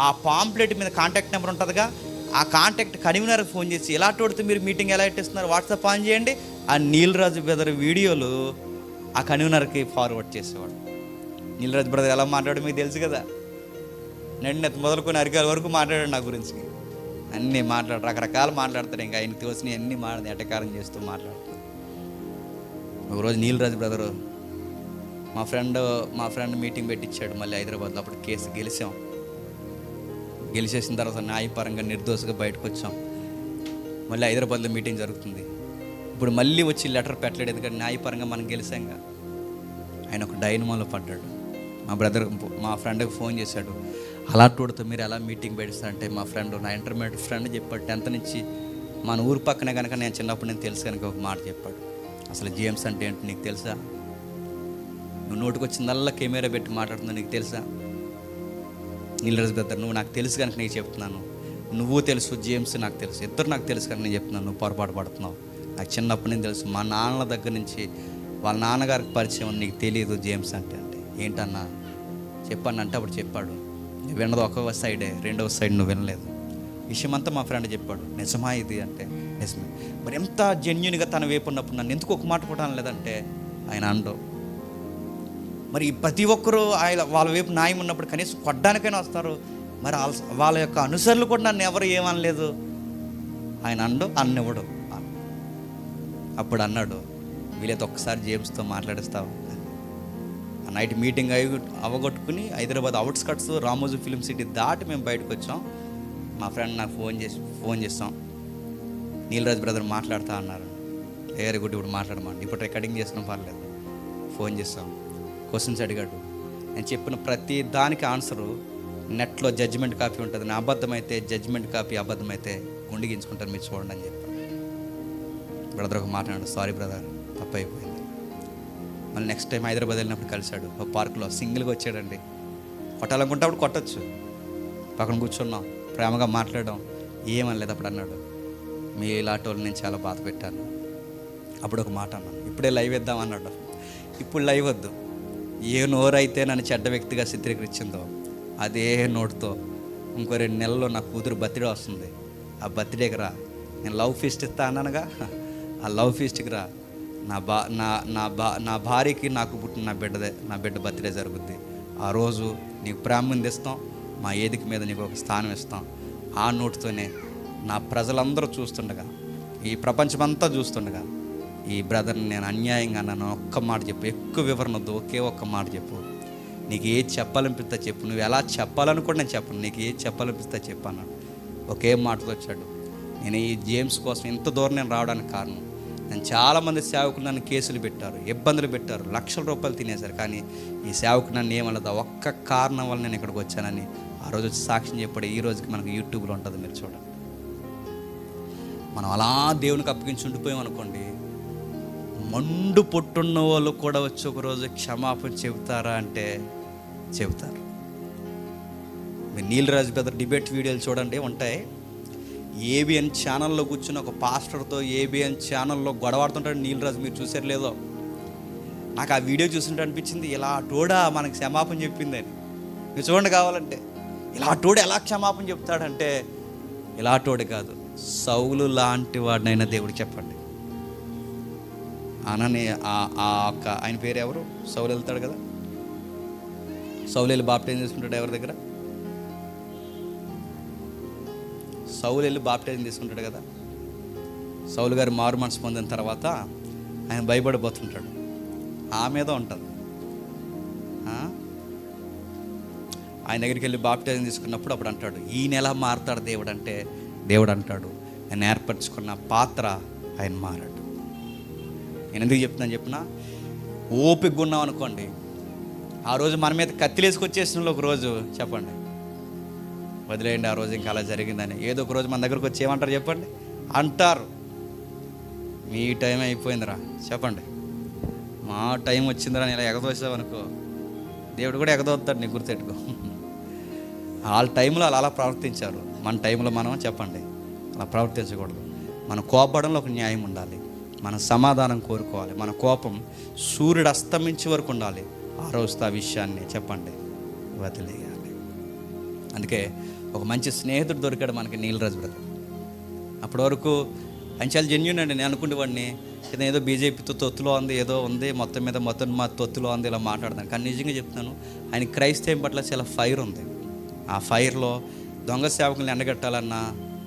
ఆ పాంప్లెట్ మీద కాంటాక్ట్ నెంబర్ ఉంటుందిగా, ఆ కాంటాక్ట్ కన్వీనర్కి ఫోన్ చేసి ఎలా తోడితే మీరు మీటింగ్ ఎలా ఇస్తున్నారు, వాట్సాప్ ఆన్ చేయండి. ఆ నీలరాజు బ్రదర్ వీడియోలు ఆ కన్వీనర్కి ఫార్వర్డ్ చేసేవాడు. నీలరాజు బ్రదర్ ఎలా మాట్లాడో మీకు తెలుసు కదా. నేను మొదలుకొని అరికాల వరకు మాట్లాడాడు నా గురించి. అన్నీ రకరకాలు మాట్లాడతాడు. ఇంకా ఆయన తోసినవి అన్నీ ఎటకారం చేస్తూ మాట్లాడతాడు. ఒకరోజు నీలరాజు బ్రదరు మా ఫ్రెండ్ మీటింగ్ పెట్టించాడు మళ్ళీ హైదరాబాద్లో. అప్పుడు కేసు గెలిచేసిన తర్వాత న్యాయపరంగా నిర్దోషగా బయటకు వచ్చాం. మళ్ళీ హైదరాబాద్లో మీటింగ్ జరుగుతుంది. ఇప్పుడు మళ్ళీ వచ్చి లెటర్ పెట్టలేడు, ఎందుకంటే న్యాయపరంగా మనం గెలిచాంగా. ఆయన ఒక డైనమోలో పడ్డాడు. మా ఫ్రెండ్కి ఫోన్ చేశాడు, అలాంటితో మీరు ఎలా మీటింగ్ పెట్టిస్తారంటే, మా ఫ్రెండ్, నా ఇంటర్మీడియట్ ఫ్రెండ్ చెప్పాడు, 10th నుంచి మన ఊరు పక్కనే కనుక, నేను చిన్నప్పుడు నేను తెలుసు కనుక ఒక మాట చెప్పాడు. అసలు జేమ్స్ అంటే ఏంటి నీకు తెలుసా? నువ్వు నోటికి వచ్చిందల్లా కెమెరా పెట్టి మాట్లాడుతున్నావు, నీకు తెలుసా? నీలరాజు బ్రదర్, నువ్వు నాకు తెలుసు కనుక నేను చెప్తున్నాను. నువ్వు తెలుసు, జేమ్స్ నాకు తెలుసు, ఇద్దరు నాకు తెలుసు కనుక నేను చెప్తున్నాను. నువ్వు పొరపాటు పడుతున్నావు. నాకు చిన్నప్పటి నుంచి తెలుసు, మా నాన్నల దగ్గర నుంచి వాళ్ళ నాన్నగారికి పరిచయం, నీకు తెలియదు జేమ్స్ అంటే ఏంటన్నా చెప్పాను అంటే అప్పుడు చెప్పాడు. నువ్వు విన్నది ఒక సైడే, రెండవ సైడ్ నువ్వు వినలేదు. విషయం అంతా మా ఫ్రెండ్ చెప్పాడు. నిజమా ఇది అంటే నిజమే. మరి ఎంత జెన్యున్గా తన వైపు ఉన్నప్పుడు నన్ను ఎందుకు ఒక మాట కూడా అనలేదంటే ఆయన అండో. మరి ప్రతి ఒక్కరూ ఆయన వాళ్ళ వైపు న్యాయం ఉన్నప్పుడు కనీసం కొట్టడానికైనా వస్తారు. మరి వాళ్ళ యొక్క అనుసరులు కూడా నన్ను ఎవరు ఏమనలేదు. ఆయన అండో అన్నివ్వడు. అప్పుడు అన్నాడు, వీలైతే ఒక్కసారి జేమ్స్తో మాట్లాడిస్తావు. ఆ నైట్ మీటింగ్ అవగొట్టుకుని Hyderabad outskirts Ramoji film city దాటి మేము బయటకు వచ్చాం. మా ఫ్రెండ్ నాకు ఫోన్ చేస్తాం, నీలరాజ్ బ్రదర్ మాట్లాడుతా అన్నారు. వెరీ గుడ్, ఇప్పుడు మాట్లాడమండి, ఇప్పుడు రికార్డింగ్ చేసుకుని పర్లేదు. ఫోన్ చేస్తాం, క్వశ్చన్స్ అడిగాడు. నేను చెప్పిన ప్రతి దానికి ఆన్సరు నెట్లో జడ్జిమెంట్ కాపీ ఉంటుంది. నా అబద్ధమైతే జడ్జిమెంట్ కాపీ, అబద్ధమైతే గుండిగించుకుంటారు, మీరు చూడండి అని చెప్పాను. బ్రదర్ ఒక మాట్లాడాడు, సారీ బ్రదర్ తప్పు అయిపోయింది. మళ్ళీ నెక్స్ట్ టైం హైదరాబాద్ వెళ్ళినప్పుడు కలిశాడు. ఒక పార్కులో సింగిల్గా వచ్చాడండి. కొట్టాలనుకుంటే అప్పుడు కొట్టచ్చు. పక్కన కూర్చున్నాం, ప్రేమగా మాట్లాడడం, ఏమనలేదు. అప్పుడు అన్నాడు, మీ ఇలాంటి వాళ్ళు నేను చాలా బాధ పెట్టాను. అప్పుడు ఒక మాట అన్నాను, ఇప్పుడే లైవ్ ఇద్దాం అన్నాడు. ఇప్పుడు లైవ్ వద్దు. ఏ నోరైతే నన్ను చెడ్డ వ్యక్తిగా చిత్రీకరించిందో అదే నోటుతో ఇంకో 2 నెలల్లో నా కూతురు బర్త్డే వస్తుంది. ఆ బర్త్డేకి రా, నేను లవ్ ఫీస్ట్ ఇస్తా అన్నానుగా, ఆ లవ్ ఫీస్ట్కి రా. నా భార్యకి నాకు పుట్టిన నా బిడ్డ బర్త్డే జరుగుద్ది. ఆ రోజు నీకు ప్రేమ ఇస్తాం, మా ఏదిక మీద నీకు ఒక స్థానం ఇస్తాం. ఆ నోటుతోనే నా ప్రజలందరూ చూస్తుండగా, ఈ ప్రపంచమంతా చూస్తుండగా, ఈ బ్రదర్ని నేను అన్యాయంగా నన్ను ఒక్క మాట చెప్పు, ఎక్కువ వివరణ వద్దు, ఒకే ఒక్క మాట చెప్పు. నీకు ఏది చెప్పాలనిపిస్తా చెప్పు, నువ్వు ఎలా చెప్పాలని కూడా నేను చెప్పను, నీకు ఏది చెప్పాలనిపిస్తా చెప్పు అన్నాడు. ఒకే మాటతో వచ్చాడు. నేను ఈ జేమ్స్ కోసం ఇంత దూరం నేను రావడానికి కారణం, నేను చాలామంది సేవకులు నన్ను కేసులు పెట్టారు, ఇబ్బందులు పెట్టారు, లక్షల రూపాయలు తినేశారు. కానీ ఈ సేవకు నన్ను ఏమన్నదా ఒక్క కారణం వల్ల నేను ఇక్కడికి వచ్చానని ఆ రోజు వచ్చి సాక్ష్యం చెప్పాడు. ఈ రోజుకి మనకు యూట్యూబ్లో ఉంటుంది, మీరు చూడండి. మనం అలా దేవునికి అప్పగించి ఉండిపోయాం అనుకోండి, మండు పొట్టున్న వాళ్ళు కూడా వచ్చి ఒకరోజు క్షమాపణ చెబుతారా అంటే చెబుతారు. మీరు నీలరాజ్ బ్రదర్ డిబేట్ వీడియోలు చూడండి, ఉంటాయి. ఏబిఎన్ ఛానల్లో కూర్చుని ఒక పాస్టర్తో ఏబిఎన్ ఛానల్లో గొడవాడుతుంటాడు నీలరాజు, మీరు చూసారు లేదో. నాకు ఆ వీడియో చూస్తుంటే అనిపించింది, ఇలా టోడా మనకు క్షమాపణ చెప్పిందని. మీరు చూడండి కావాలంటే. ఇలా టోడు ఎలా క్షమాపణ చెప్తాడంటే, ఇలా టోడు కాదు, సౌలు లాంటి వాడినైనా దేవుడు చెప్పండి. అనని ఆయన పేరు ఎవరు, సౌలు వెళ్తాడు కదా, సౌలు వెళ్ళి బాప్టైజం తీసుకుంటాడు ఎవరి దగ్గర, సౌలు వెళ్ళి బాప్టైజం తీసుకుంటాడు కదా. సౌలు గారు మారు మనసు పొందిన తర్వాత ఆయన భయపడిపోతుంటాడు. ఆమెదో ఉంటుంది. ఆయన దగ్గరికి వెళ్ళి బాప్టైజం తీసుకున్నప్పుడు అప్పుడు అంటాడు, ఈయన ఎలా మారుతాడు దేవుడు అంటే, దేవుడు అంటాడు, ఆయన ఏర్పరచుకున్న పాత్ర ఆయన మారాడు. నేను ఎందుకు చెప్తున్నాను చెప్పినా, ఓపికగా ఉన్నాం అనుకోండి, ఆ రోజు మన మీద కత్తిలేసుకొచ్చేసిన ఒక రోజు చెప్పండి, వదిలేయండి ఆ రోజు ఇంకా అలా జరిగిందని. ఏదో ఒక రోజు మన దగ్గరకు వచ్చి ఏమంటారు చెప్పండి, అంటారు, మీ టైం అయిపోయిందిరా చెప్పండి, మా టైం వచ్చిందిరా నేను ఇలా ఎగదోసావనుకో, దేవుడు కూడా ఎగదోస్తాడు, నీకు గుర్తెట్టుకో. వాళ్ళ టైంలో అలా ప్రవర్తించారు, మన టైంలో మనం చెప్పండి అలా ప్రవర్తించకూడదు. మన కోపడంలో ఒక న్యాయం ఉండాలి, మన సమాధానం కోరుకోవాలి, మన కోపం సూర్యుడు అస్తమించే వరకు ఉండాలి. ఆ రోజుతో ఆ విషయాన్ని చెప్పండి వదిలేయాలి. అందుకే ఒక మంచి స్నేహితుడు దొరికాడు మనకి, నీలరాజ్ బ్రదర్. అప్పటి వరకు ఆయన చాలా జెన్యూన్ అండి. నేను అనుకునేవాడిని ఏదో బీజేపీతో తొత్తులో ఉంది, ఏదో ఉంది, మొత్తం మా తొత్తులో ఉంది, ఇలా మాట్లాడతాను. కానీ నిజంగా చెప్తున్నాను, ఆయన క్రైస్తవం పట్ల చాలా ఫైర్ ఉంది. ఆ ఫైర్లో దొంగ సేవకులను ఎండగట్టాలన్న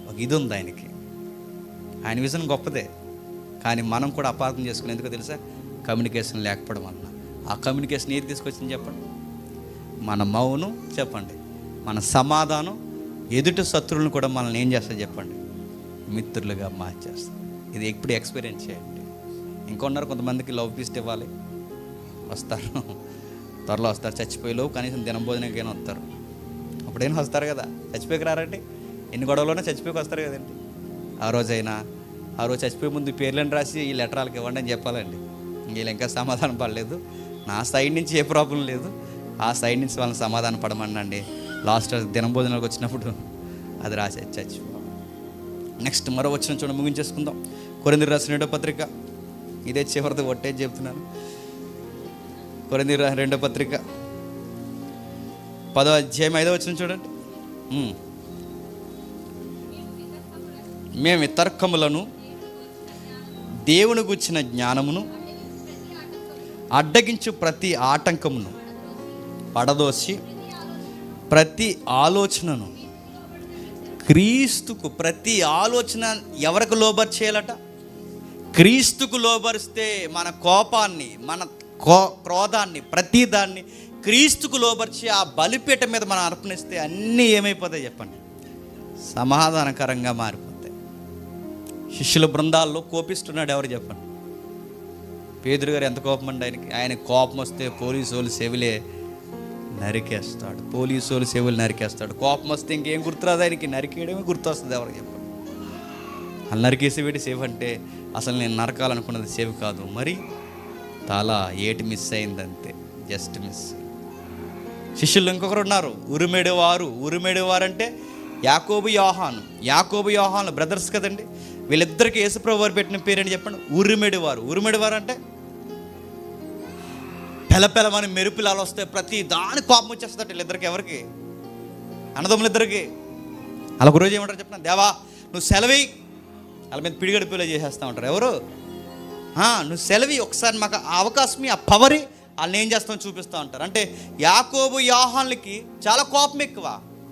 ఒక ఇది ఉంది ఆయనకి. ఆయన విజన్ గొప్పదే, కానీ మనం కూడా అపార్థం చేసుకుని, ఎందుకో తెలుసా, కమ్యూనికేషన్ లేకపోవడం వలన. ఆ కమ్యూనికేషన్ ఏది తీసుకొచ్చింది చెప్పండి, మన మౌనం చెప్పండి, మన సమాధానం ఎదుటి శత్రువులను కూడా మనల్ని ఏం చేస్తా చెప్పండి, మిత్రులుగా మార్చేస్తాం. ఇది ఎప్పుడు ఎక్స్పీరియన్స్ చేయండి. ఇంకొన్నారు కొంతమందికి లవ్ ఫీస్ట్ ఇవ్వాలి, వస్తారు, త్వరలో వస్తారు, చచ్చిపోయేలోపు కనీసం దినభోజనంకైనా వస్తారు. అప్పుడైనా వస్తారు కదా, చచ్చిపోయికి రారండి, ఎన్ని గొడవలోనే చచ్చిపోయి వస్తారు కదండి. ఆ రోజు చచ్చిపోయే ముందు పేర్లను రాసి ఈ లెటర్ వాళ్ళకి ఇవ్వండి అని చెప్పాలండి. వీళ్ళు ఇంకా సమాధానం పడలేదు, నా సైడ్ నుంచి ఏ ప్రాబ్లం లేదు, ఆ సైడ్ నుంచి వాళ్ళని సమాధానం పడమనండి. లాస్ట్ దినభోజనాలకు వచ్చినప్పుడు అది రాసే చచ్చిపో. నెక్స్ట్ మరో వచ్చిన చూడ ముగించేసుకుందాం. కొరింథీయులకు రాసిన 2వ పత్రిక, ఇదే చివరిది ఒట్టే చెప్తున్నాను. కొరింథీయులకు 2వ పత్రిక 10వ అధ్యాయం 5వ వచనం చూడండి. మేము వితర్కములను దేవుని గుచ్చిన జ్ఞానమును అడ్డగించు ప్రతి ఆటంకమును పడదోసి ప్రతి ఆలోచనను క్రీస్తుకు, ప్రతి ఆలోచన ఎవరికి లోబరి చేయాలట? క్రీస్తుకు లోబరిస్తే మన కోపాన్ని, మన క్రోధాన్ని, ప్రతి దాన్ని క్రీస్తుకు లోబరిచి ఆ బలిపీఠ మీద మనం అర్పణిస్తే అన్నీ ఏమైపోతాయి చెప్పండి? సమాధానకరంగా మారిపోతాయి. శిష్యుల బృందాల్లో కోపిస్తున్నాడు ఎవరు చెప్పండి? పేతురు గారు ఎంత కోపం అండి ఆయనకి. ఆయన కోపం వస్తే పోలీసు వాళ్ళు చెవులే నరికేస్తాడు, పోలీసు వాళ్ళు చెవులు నరికేస్తాడు. కోపం వస్తే ఇంకేం గుర్తురాదు ఆయనకి, నరికేయడమే గుర్తొస్తుంది ఎవరికి చెప్పండి? అలా నరికేసి వీడి సేవ్ అంటే అసలు నేను నరకాలనుకున్నది సేవ్ కాదు, మరి తల ఏటి మిస్ అయిందంతే, జస్ట్ మిస్. శిష్యులు ఇంకొకరు ఉన్నారు, ఉరిమేడువారు అంటే యాకోబు యోహాను బ్రదర్స్ కదండి. వీళ్ళిద్దరికి యేసుప్రభు వారు పెట్టిన పేరేంటి చెప్పండి? ఉరిమేడువారు అంటే పెలపెలమని మెరుపులాలు వస్తే ప్రతి దాని కోపం వచ్చేస్తుందట వీళ్ళిద్దరికి. ఎవరికి? అన్నదమ్ములిద్దరికి. అలా ఒక రోజు ఏమంటారు చెప్పండి? దేవా నువ్వు సెలవి, వాళ్ళ మీద పిడిగడిపిలో చేసేస్తా ఉంటారు. ఎవరు? నువ్వు సెలవి, ఒకసారి మాకు ఆ అవకాశం, ఆ పవరి వాళ్ళని ఏం చేస్తామో చూపిస్తూ ఉంటారు. అంటే యాకోబు యోహానులకి చాలా కోపం ఎక్కువ,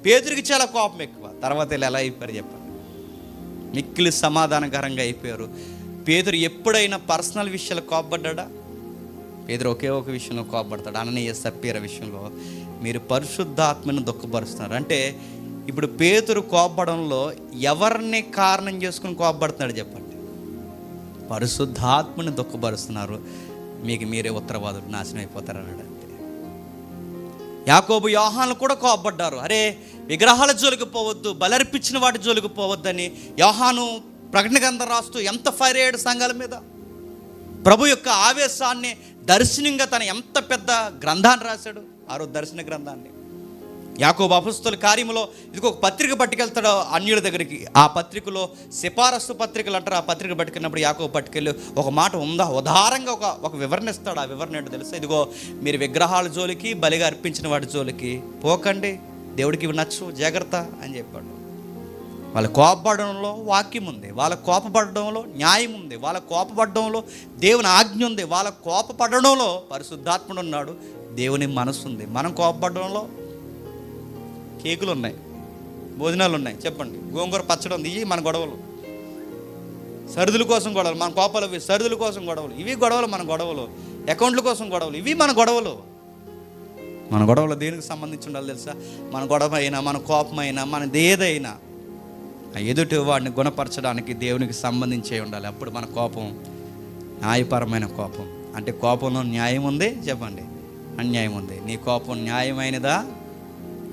పేతురికి చాలా కోపం ఎక్కువ. తర్వాత వీళ్ళు ఎలా అయిపోయారు చెప్పండి? మిక్కిలి సమాధానకరంగా అయిపోయారు. పేతురు ఎప్పుడైనా పర్సనల్ విషయాలు కోపపడ్డా? పేతురు ఒకే ఒక విషయంలో కోపపడతాడు, అననీయ సప్పీరా విషయంలో. మీరు పరిశుద్ధాత్మను దుఃఖపరుస్తున్నారు అంటే ఇప్పుడు పేతురు కోపడంలో ఎవరిని కారణం చేసుకుని కోపపడుతున్నాడు చెప్పండి? పరిశుద్ధాత్మని దుఃఖపరుస్తున్నారు. మీకు మీరే ఉత్తరవాదులు, నాశనం అయిపోతారు అన్నాడు అంతే. యాకోబు యోహాను కూడా కోపడ్డారు. అరే విగ్రహాల జోలికి పోవద్దు, బలర్పించిన వాటి జోలికి పోవద్దని యోహాను ప్రకటన గ్రంథం రాస్తూ ఎంత ఫైర్ అయ్యాడు సంఘాల మీద. ప్రభు యొక్క ఆవేశాన్ని దర్శనంగా తన ఎంత పెద్ద గ్రంథాన్ని రాశాడు, దర్శన గ్రంథాన్ని. యాకోబు అపొస్తలుల కార్యములో ఇదిగో ఒక పత్రిక పట్టుకెళ్తాడు అన్యుల దగ్గరికి. ఆ పత్రికలో సిఫారసు పత్రికలు అంటారు. ఆ పత్రిక పట్టుకెళ్ళినప్పుడు యాకోబు పట్టుకెళ్ళి ఒక మాట ఉదారంగా ఒక వివరణ ఇస్తాడు. ఆ వివరణ ఏంటో తెలుసా? ఇదిగో మీరు విగ్రహాల జోలికి, బలిగా అర్పించిన వాటి జోలికి పోకండి, దేవుడికి ఇవి నచ్చు, జాగ్రత్త అని చెప్పాడు. వాళ్ళ కోపపడడంలో వాక్యం ఉంది, వాళ్ళ కోపపడడంలో న్యాయం ఉంది, వాళ్ళ కోపపడడంలో దేవుని ఆజ్ఞ ఉంది, వాళ్ళ కోపపడడంలో పరిశుద్ధాత్ముడు ఉన్నాడు, దేవుని మనసు ఉంది. మనం కోపపడడంలో కేకులు ఉన్నాయి, భోజనాలు ఉన్నాయి చెప్పండి, గోంగూర పచ్చడి ఉంది, ఇవి మన గొడవలు. సరుదుల కోసం గొడవలు, మన కోపాలు ఇవి, సరుదుల కోసం గొడవలు, ఇవి గొడవలు, మన గొడవలు. అకౌంట్ల కోసం గొడవలు, ఇవి మన గొడవలు. మన గొడవలు దేనికి సంబంధించి ఉండాలి తెలుసా? మన గొడవ అయినా, మన కోపం అయినా, మనది ఏదైనా ఆ ఎదుటి వాడిని గుణపరచడానికి దేవునికి సంబంధించే ఉండాలి. అప్పుడు మన కోపం న్యాయపరమైన కోపం. అంటే కోపంలో న్యాయం ఉంది చెప్పండి, అన్యాయం ఉంది. నీ కోపం న్యాయమైనదా,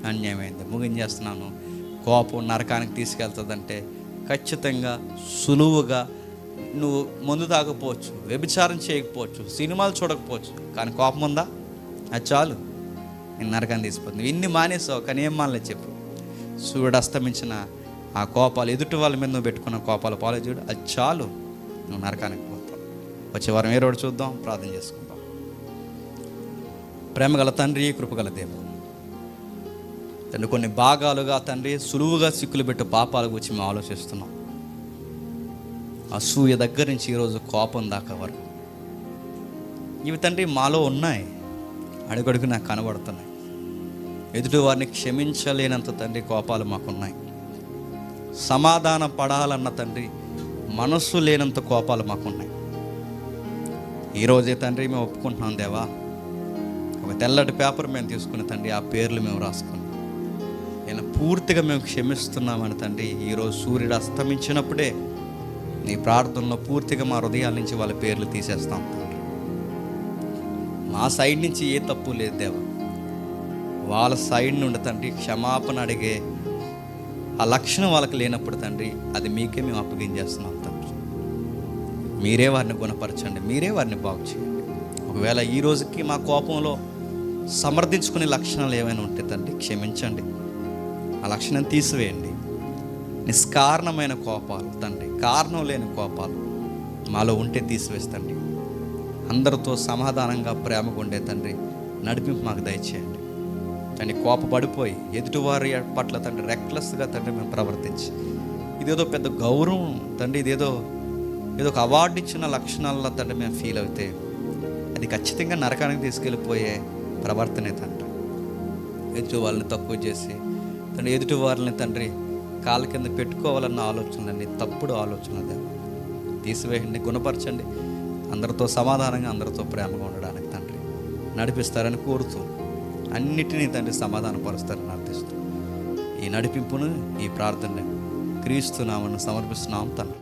అన్యాయమైనది? ముగించేస్తున్నాను. కోపం నరకానికి తీసుకెళ్తుందంటే ఖచ్చితంగా సులువుగా నువ్వు మందు తాగకపోవచ్చు, వ్యభిచారం చేయకపోవచ్చు, సినిమాలు చూడకపోవచ్చు, కానీ కోపం ఉందా? అది చాలు, నేను నరకాన్ని తీసుకుపోతుంది. ఇన్ని మానేసావు కానీ ఏం మానలేదు చెప్పు. సూర్యుడు అస్తమించిన ఆ కోపాలు, ఎదుటి వాళ్ళ మీద నువ్వు పెట్టుకున్న కోపాలు పాలు చూడు, అది చాలు, నువ్వు నరకానికి పోతావు. వచ్చే వారం ఏ రోడ్డు చూద్దాం, ప్రార్థన చేసుకుందాం. ప్రేమగల తండ్రి, కృపగల దేవుడు తండ్రి, కొన్ని భాగాలుగా తండ్రి సులువుగా సిక్కులు పెట్టే పాపాల గురించి మేము ఆలోచిస్తున్నాం. అసూయ దగ్గర నుంచి ఈరోజు కోపం దాకా వరకు ఇవి తండ్రి మాలో ఉన్నాయి, అడుగడుగు నాకు కనబడుతున్నాయి. ఎదుటి వారిని క్షమించలేనంత తండ్రి కోపాలు మాకున్నాయి. సమాధాన పడాలన్న తండ్రి మనస్సు లేనంత కోపాలు మాకున్నాయి. ఈరోజే తండ్రి మేము ఒప్పుకుంటున్నాం దేవా, ఒక తెల్లటి పేపర్ మేము తీసుకుని తండ్రి ఆ పేర్లు మేము రాసుకుని నేను పూర్తిగా మేము క్షమిస్తున్నామని తండ్రి ఈరోజు సూర్యుడు అస్తమించినప్పుడే నీ ప్రార్థనలో పూర్తిగా మా హృదయాల నుంచి వాళ్ళ పేర్లు తీసేస్తాం తండ్రి. మా సైడ్ నుంచి ఏ తప్పు లేదు దేవా, వాళ్ళ సైడ్ నుండి తండ్రి క్షమాపణ అడిగే ఆ లక్షణం వాళ్ళకి లేనప్పుడు తండ్రి అది మీకే మేము అప్పగించేస్తున్నాం తండ్రి. మీరే వారిని గుణపరచండి, మీరే వారిని బాగు చేయండి. ఒకవేళ ఈ రోజుకి మా కోపంలో సమర్థించుకునే లక్షణాలు ఏమైనా ఉంటే తండ్రి క్షమించండి, ఆ లక్షణం తీసివేయండి. నిష్కారణమైన కోపాలు తండ్రి, కారణం లేని కోపాలు మాలో ఉంటే తీసివేస్తండి. అందరితో సమాధానంగా ప్రేమగా ఉండే తండ్రి నడిపింపు మాకు దయచేయండి తండ్రి. కోపపడిపోయి ఎదుటివారి పట్ల తండ్రి రెక్లెస్గా తండ్రి మేము ప్రవర్తించి ఇదేదో పెద్ద గౌరవం తండ్రి, ఇదేదో ఏదో ఒక అవార్డు ఇచ్చిన లక్షణాల్లో తండ్రి మేము ఫీల్ అవుతే అది ఖచ్చితంగా నరకానికి తీసుకెళ్ళిపోయే ప్రవర్తనే తండ్రి. ఎదుటి వాళ్ళని తక్కువ చేసి తండ్రి, ఎదుటి వాళ్ళని తండ్రి కాళ్ళ కింద పెట్టుకోవాలన్న ఆలోచనలన్నీ తప్పుడు ఆలోచనలు దేవా తీసివేయండి, గుణపరచండి. అందరితో సమాధానంగా, అందరితో ప్రేమగా ఉండడానికి తండ్రి నడిపిస్తారని కోరుతూ, అన్నిటినీ తండ్రి సమాధానపరుస్తారని అర్థిస్తూ ఈ నడిపింపును, ఈ ప్రార్థనని క్రీస్తు నామమున సమర్పిస్తున్నాం తండ్రి.